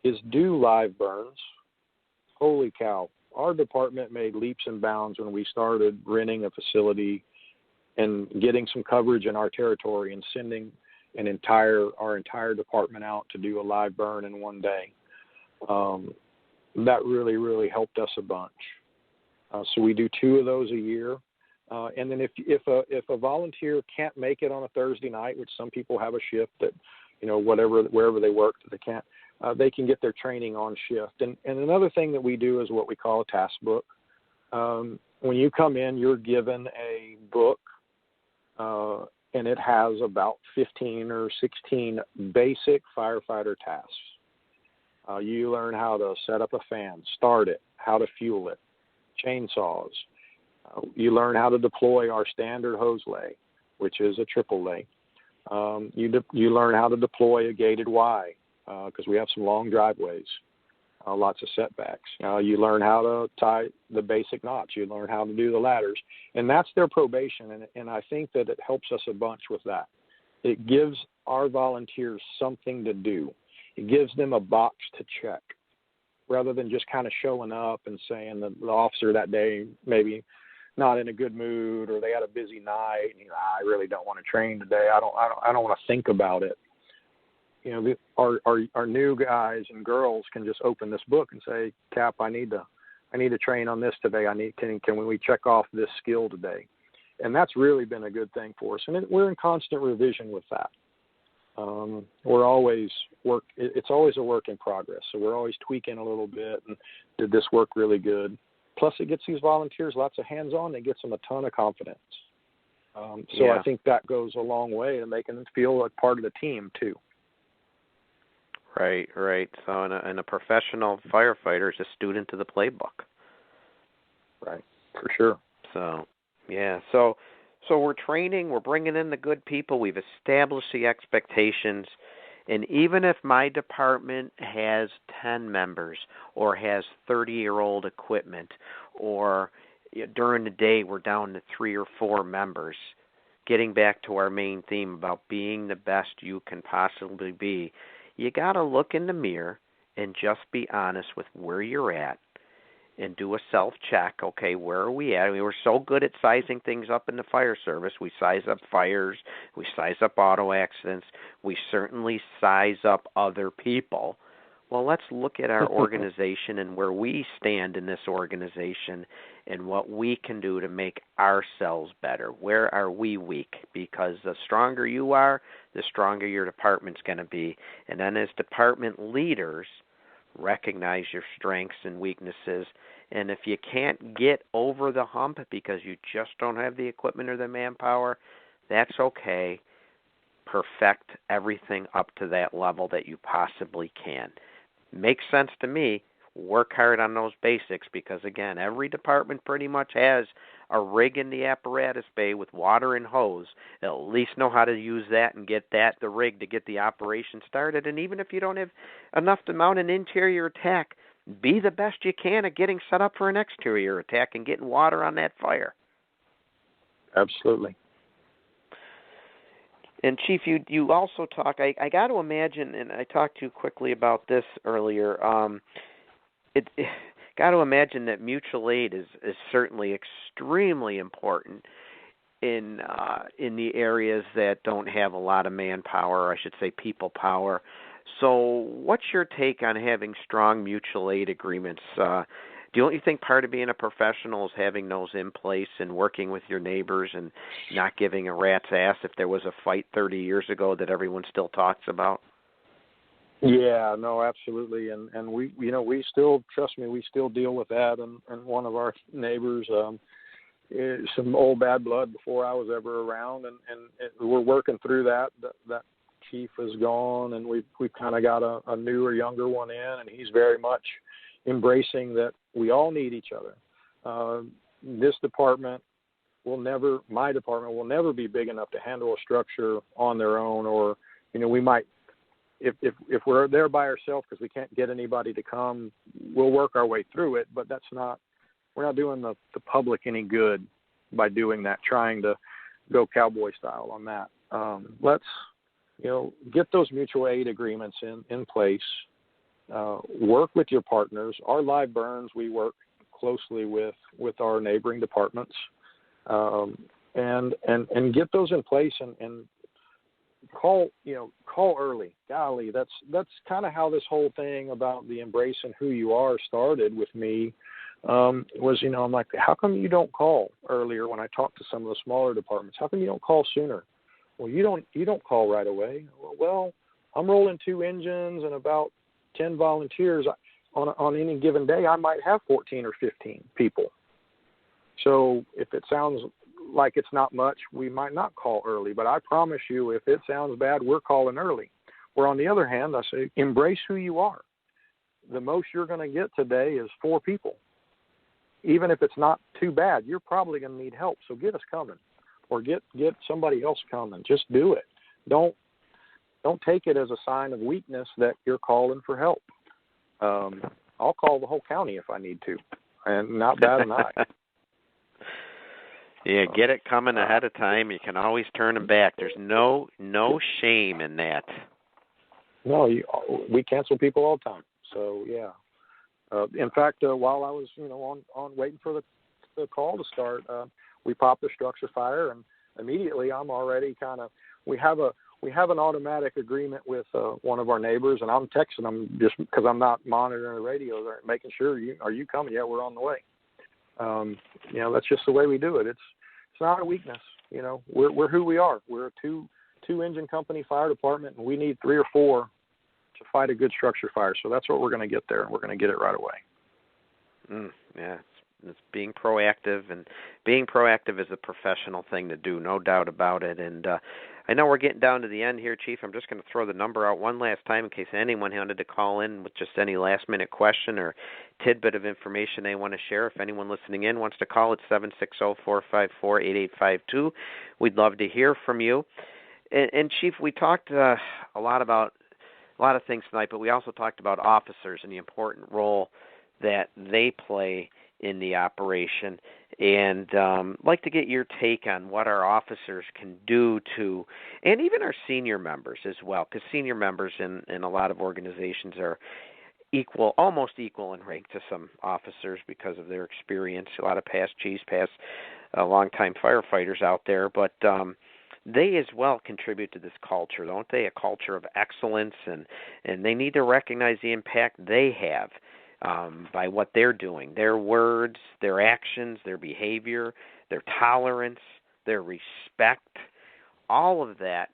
is do live burns, holy cow, our department made leaps and bounds when we started renting a facility and getting some coverage in our territory and sending our entire department out to do a live burn in one day. That really, really helped us a bunch. So we do 2 of those a year. And then if a volunteer can't make it on a Thursday night, which some people have a shift that, wherever they work that they can't, they can get their training on shift. And another thing that we do is what we call a task book. When you come in, you're given a book, and it has about 15 or 16 basic firefighter tasks. You learn how to set up a fan, start it, how to fuel it, chainsaws. You learn how to deploy our standard hose lay, which is a triple lay. You learn how to deploy a gated Y because we have some long driveways, lots of setbacks. You learn how to tie the basic knots. You learn how to do the ladders. And that's their probation, and I think that it helps us a bunch with that. It gives our volunteers something to do. It gives them a box to check. rather than just kind of showing up and saying that the officer that day maybe not in a good mood, or they had a busy night, and I really don't want to train today. I don't want to think about it. Our new guys and girls can just open this book and say, Cap, I need to train on this today. Can we check off this skill today? And that's really been a good thing for us. And we're in constant revision with that. It's always a work in progress. So we're always tweaking a little bit. And did this work really good? Plus, it gets these volunteers lots of hands-on. It gets them a ton of confidence. I think that goes a long way in making them feel like part of the team too. Right. So, and a professional firefighter is a student of the playbook. Right, for sure. So, yeah. So we're training. We're bringing in the good people. We've established the expectations. And even if my department has 10 members or has 30-year-old equipment, or during the day we're down to 3 or 4 members, getting back to our main theme about being the best you can possibly be, you got to look in the mirror and just be honest with where you're at and do a self-check. Okay, where are we at? I mean, we're so good at sizing things up in the fire service. We size up fires. We size up auto accidents. We certainly size up other people. Well, let's look at our organization and where we stand in this organization and what we can do to make ourselves better. Where are we weak? Because the stronger you are, the stronger your department's going to be. And then as department leaders, recognize your strengths and weaknesses. And if you can't get over the hump because you just don't have the equipment or the manpower, that's okay. Perfect everything up to that level that you possibly can. Makes sense to me. Work hard on those basics because, again, every department pretty much has a rig in the apparatus bay with water and hose. They'll at least know how to use that and get the rig to get the operation started. And even if you don't have enough to mount an interior attack, be the best you can at getting set up for an exterior attack and getting water on that fire. Absolutely. And Chief, you also talk, I got to imagine, and I talked to you quickly about this earlier, got to imagine that mutual aid is certainly extremely important in the areas that don't have a lot of manpower, or I should say people power. So what's your take on having strong mutual aid agreements? Don't you think part of being a professional is having those in place and working with your neighbors and not giving a rat's ass if there was a fight 30 years ago that everyone still talks about? Yeah, no, absolutely. And we still, trust me, we still deal with that. And one of our neighbors, some old bad blood before I was ever around, and we're working through that. That chief is gone, and we've kind of got a newer, younger one in, and he's very much embracing that we all need each other. This department my department will never be big enough to handle a structure on their own, or, we might, if we're there by ourselves because we can't get anybody to come, we'll work our way through it, but we're not doing the public any good by doing that, trying to go cowboy style on that. Let's, get those mutual aid agreements in place. Work with your partners. Our live burns, we work closely with our neighboring departments, and get those in place and call early. Golly, that's kind of how this whole thing about the embracing who you are started with me. Was, I'm like, how come you don't call earlier when I talk to some of the smaller departments? How come you don't call sooner? Well, you don't call right away. Well, I'm rolling 2 engines and about 10 volunteers on any given day. I might have 14 or 15 people. So if it sounds like it's not much, we might not call early. But I promise you, if it sounds bad, we're calling early. Where on the other hand, I say, embrace who you are. The most you're going to get today is 4 people. Even if it's not too bad, you're probably going to need help. So get us coming, or get somebody else coming. Just do it. Don't take it as a sign of weakness that you're calling for help. I'll call the whole county if I need to, and not bat an eye. Yeah, get it coming ahead of time. You can always turn them back. There's no shame in that. No, we cancel people all the time. So yeah, In fact, while I was, on waiting for the call to start, we popped the structure fire, and immediately I'm already we have an automatic agreement with one of our neighbors, and I'm texting them just because I'm not monitoring the radio. They're making sure, are you coming? Yeah, we're on the way. That's just the way we do it. It's not a weakness. We're who we are. We're a two engine company fire department, and we need 3 or 4 to fight a good structure fire. So that's what we're going to get there. We're going to get it right away. Yeah, it's being proactive, and being proactive is a professional thing to do, no doubt about it. And I know we're getting down to the end here, Chief. I'm just going to throw the number out one last time in case anyone wanted to call in with just any last-minute question or tidbit of information they want to share. If anyone listening in wants to call, it's 760-454-8852. We'd love to hear from you. And Chief, we talked a lot about a lot of things tonight, but we also talked about officers and the important role that they play in the operation. And like to get your take on what our officers can do to, and even our senior members as well, because senior members in a lot of organizations are almost equal in rank to some officers because of their experience. A lot of past chiefs, long-time firefighters out there, but they as well contribute to this culture, don't they? A culture of excellence, and they need to recognize the impact they have by what they're doing, their words, their actions, their behavior, their tolerance, their respect. All of that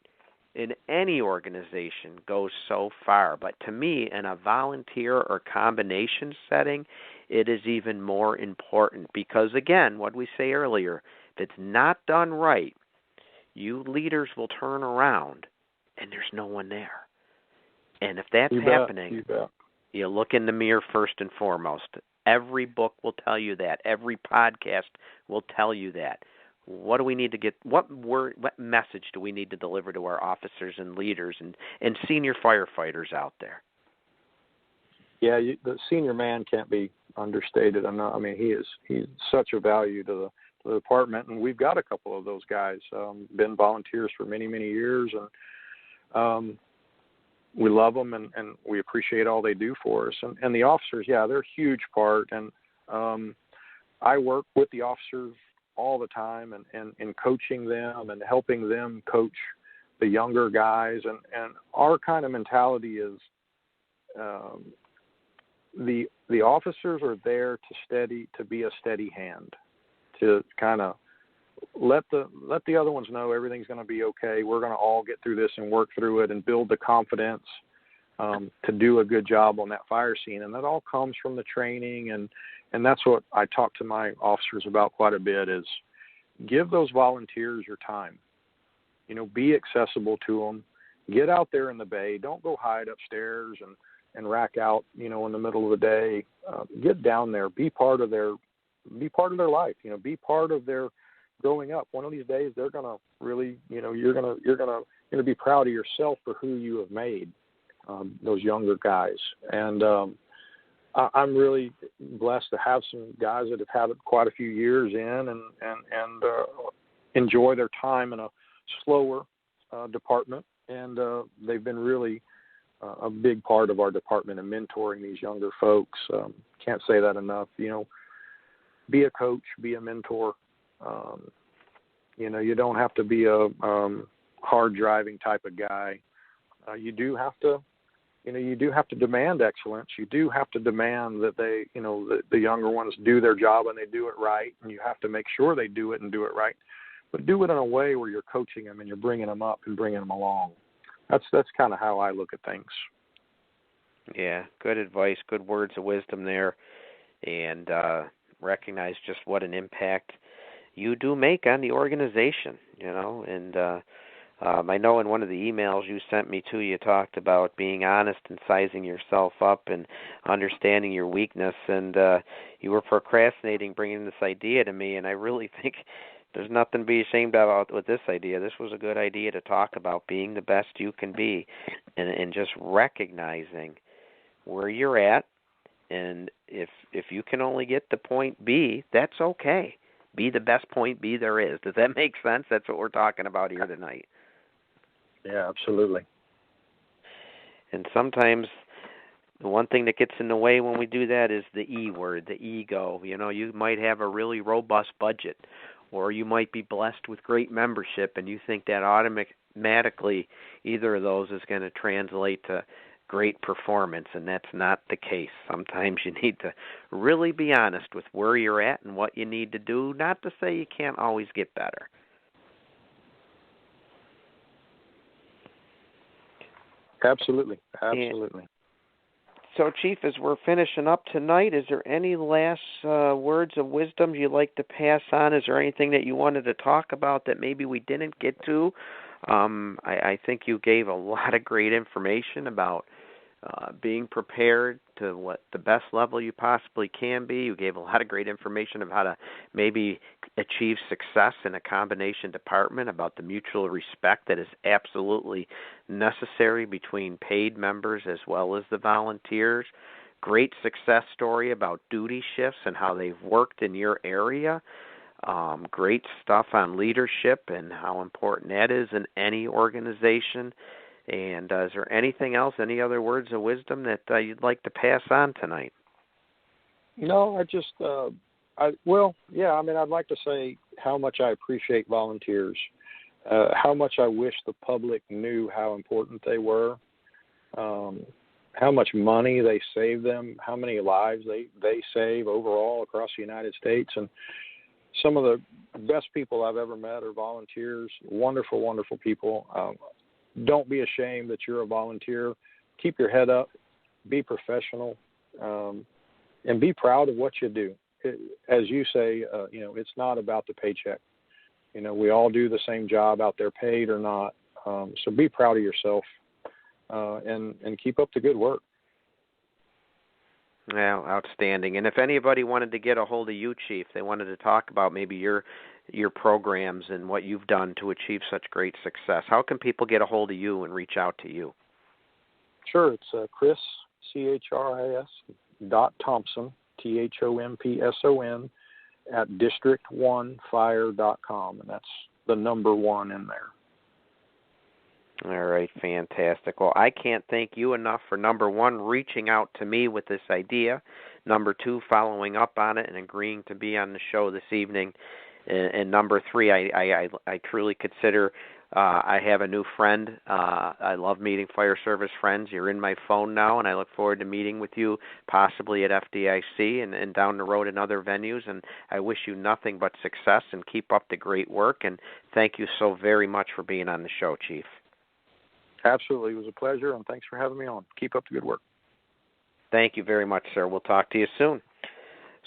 in any organization goes so far. But to me, in a volunteer or combination setting, it is even more important because, again, what we say earlier, if it's not done right, you leaders will turn around and there's no one there. And if that's happening, you look in the mirror first and foremost. Every book will tell you that. Every podcast will tell you that. What do we need to get? What message do we need to deliver to our officers and leaders and senior firefighters out there? Yeah, the senior man can't be understated. He's such a value to the department, and we've got a couple of those guys. Been volunteers for many, many years, and we love them, and we appreciate all they do for us. And the officers, they're a huge part. And I work with the officers all the time and coaching them and helping them coach the younger guys. And our kind of mentality is the officers are there to be a steady hand, to kind of let the other ones know everything's going to be okay. We're going to all get through this and work through it and build the confidence to do a good job on that fire scene. And that all comes from the training. And that's what I talk to my officers about quite a bit is give those volunteers your time. Be accessible to them. Get out there in the bay. Don't go hide upstairs and rack out, in the middle of the day. Get down there. Be part of their life. Be part of their growing up. One of these days, they're gonna really, you're gonna be proud of yourself for who you have made, those younger guys. And I'm really blessed to have some guys that have had quite a few years in and enjoy their time in a slower department. And they've been really a big part of our department and mentoring these younger folks. Can't say that enough. Be a coach, be a mentor. You don't have to be a hard driving type of guy. You do have to demand excellence. You do have to demand that they, the younger ones do their job and they do it right. And you have to make sure they do it and do it right. But do it in a way where you're coaching them and you're bringing them up and bringing them along. That's kind of how I look at things. Yeah, good advice, good words of wisdom there, and recognize just what an impact you do make on the organization, and I know in one of the emails you sent me too, you talked about being honest and sizing yourself up and understanding your weakness, and you were procrastinating bringing this idea to me, and I really think there's nothing to be ashamed about with this idea. This was a good idea to talk about being the best you can be and just recognizing where you're at. And if you can only get to point B, that's okay. Be the best point B there is. Does that make sense? That's what we're talking about here tonight. Yeah, absolutely. And sometimes The one thing that gets in the way when we do that is the E word, the ego. You know, you might have a really robust budget, or you might be blessed with great membership, and you think that automatically either of those is going to translate to great performance, and that's not the case. Sometimes you need to really be honest with where you're at and what you need to do, not to say you can't always get better. Absolutely. So, Chief, as we're finishing up tonight, is there any last words of wisdom you'd like to pass on? Is there anything that you wanted to talk about that maybe we didn't get to? I think you gave a lot of great information about being prepared to what the best level you possibly can be. You gave a lot of great information of how to maybe achieve success in a combination department, about the mutual respect that is absolutely necessary between paid members as well as the volunteers. Great success story about duty shifts and how they've worked in your area. Great stuff on leadership and how important that is in any organization. And is there anything else, any other words of wisdom that you'd like to pass on tonight? No, I'd like to say how much I appreciate volunteers, how much I wish the public knew how important they were, how much money they save them, how many lives they save overall across the United States. And some of the best people I've ever met are volunteers, wonderful, wonderful people. Don't be ashamed that you're a volunteer. Keep your head up, be professional, and be proud of what you do. As you say, it's not about the paycheck. We all do the same job out there, paid or not. So be proud of yourself and keep up the good work. Well, outstanding. And if anybody wanted to get a hold of you, Chief, they wanted to talk about maybe your programs and what you've done to achieve such great success, how can people get a hold of you and reach out to you? Sure. It's Chris, CHRIS, .Thompson, THOMPSON, at district1fire.com, and that's the number 1 in there. All right, fantastic. Well, I can't thank you enough for, number 1, reaching out to me with this idea, number 2, following up on it and agreeing to be on the show this evening, and number 3, I truly consider I have a new friend. I love meeting fire service friends. You're in my phone now, and I look forward to meeting with you possibly at FDIC and down the road in other venues, and I wish you nothing but success and keep up the great work, and thank you so very much for being on the show, Chief. Absolutely. It was a pleasure, and thanks for having me on. Keep up the good work. Thank you very much, sir. We'll talk to you soon.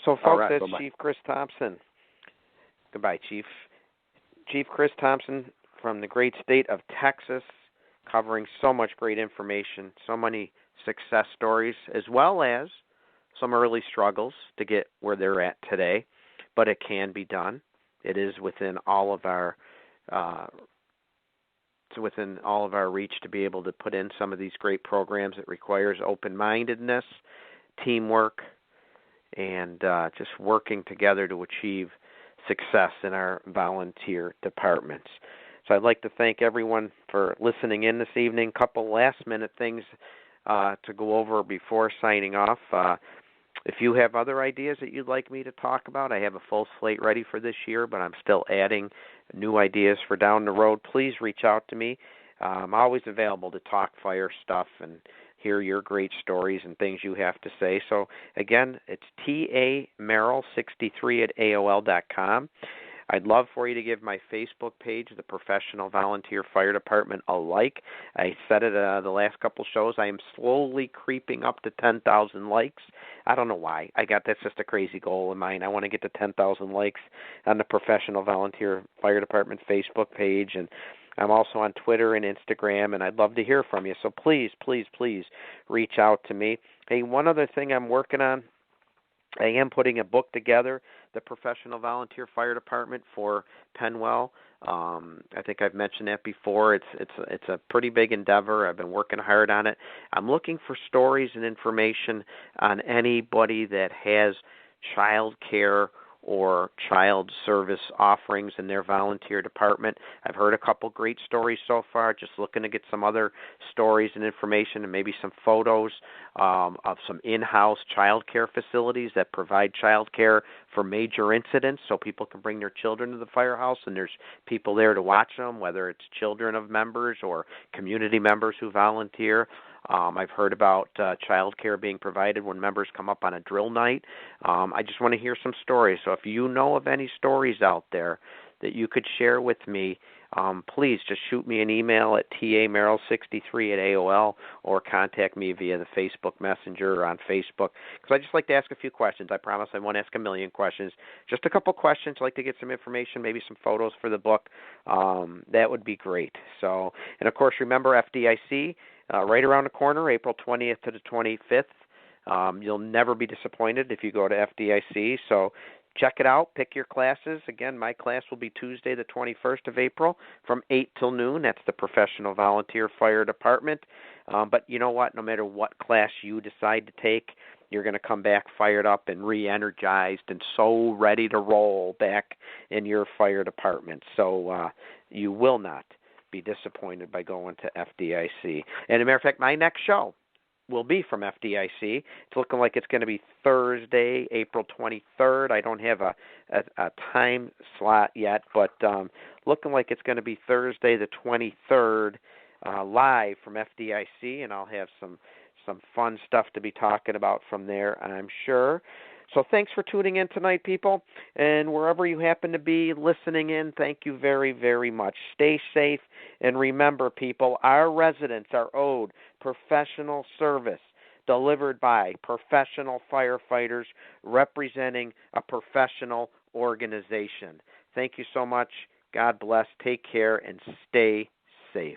So, folks, right, that's bye-bye. Chief Chris Thompson. Goodbye, Chief. Chief Chris Thompson from the great state of Texas, covering so much great information, so many success stories, as well as some early struggles to get where they're at today. But it can be done. It is within all of our reach to be able to put in some of these great programs. It requires open-mindedness, teamwork, and just working together to achieve success in our volunteer departments. So I'd like to thank everyone for listening in this evening. Couple last-minute things to go over before signing off. If you have other ideas that you'd like me to talk about, I have a full slate ready for this year, but I'm still adding new ideas for down the road. Please reach out to me. I'm always available to talk fire stuff and hear your great stories and things you have to say. So, again, it's tamerrill63@aol.com. I'd love for you to give my Facebook page, the Professional Volunteer Fire Department, a like. I said it the last couple shows. I am slowly creeping up to 10,000 likes. I don't know why. That's just a crazy goal of mine. I want to get to 10,000 likes on the Professional Volunteer Fire Department Facebook page, and I'm also on Twitter and Instagram, and I'd love to hear from you. So please, please, please reach out to me. Hey, one other thing I'm working on, I am putting a book together, the Professional Volunteer Fire Department for Penwell. I think I've mentioned that before. It's a pretty big endeavor. I've been working hard on it. I'm looking for stories and information on anybody that has child care or child service offerings in their volunteer department. I've heard a couple great stories so far, just looking to get some other stories and information and maybe some photos of some in-house child care facilities that provide child care for major incidents so people can bring their children to the firehouse and there's people there to watch them, whether it's children of members or community members who volunteer. I've heard about child care being provided when members come up on a drill night. I just want to hear some stories. So if you know of any stories out there that you could share with me, please just shoot me an email at tamerrill63@AOL or contact me via the Facebook Messenger or on Facebook, because I just like to ask a few questions. I promise I won't ask a million questions. Just a couple questions. I'd like to get some information, maybe some photos for the book. That would be great. So, and of course, remember FDIC, right around the corner, April 20th to the 25th. You'll never be disappointed if you go to FDIC. So check it out. Pick your classes. Again, my class will be Tuesday, the 21st of April from 8 till noon. That's the Professional Volunteer Fire Department. But you know what? No matter what class you decide to take, you're going to come back fired up and re-energized and so ready to roll back in your fire department. So you will not be disappointed by going to FDIC. And as a matter of fact, my next show will be from FDIC. It's looking like it's going to be Thursday, April 23rd. I don't have a time slot yet, but looking like it's going to be Thursday the 23rd live from FDIC, and I'll have some fun stuff to be talking about from there, I'm sure. So thanks for tuning in tonight, people. And wherever you happen to be listening in, thank you very, very much. Stay safe. And remember, people, our residents are owed professional service delivered by professional firefighters representing a professional organization. Thank you so much. God bless. Take care and stay safe.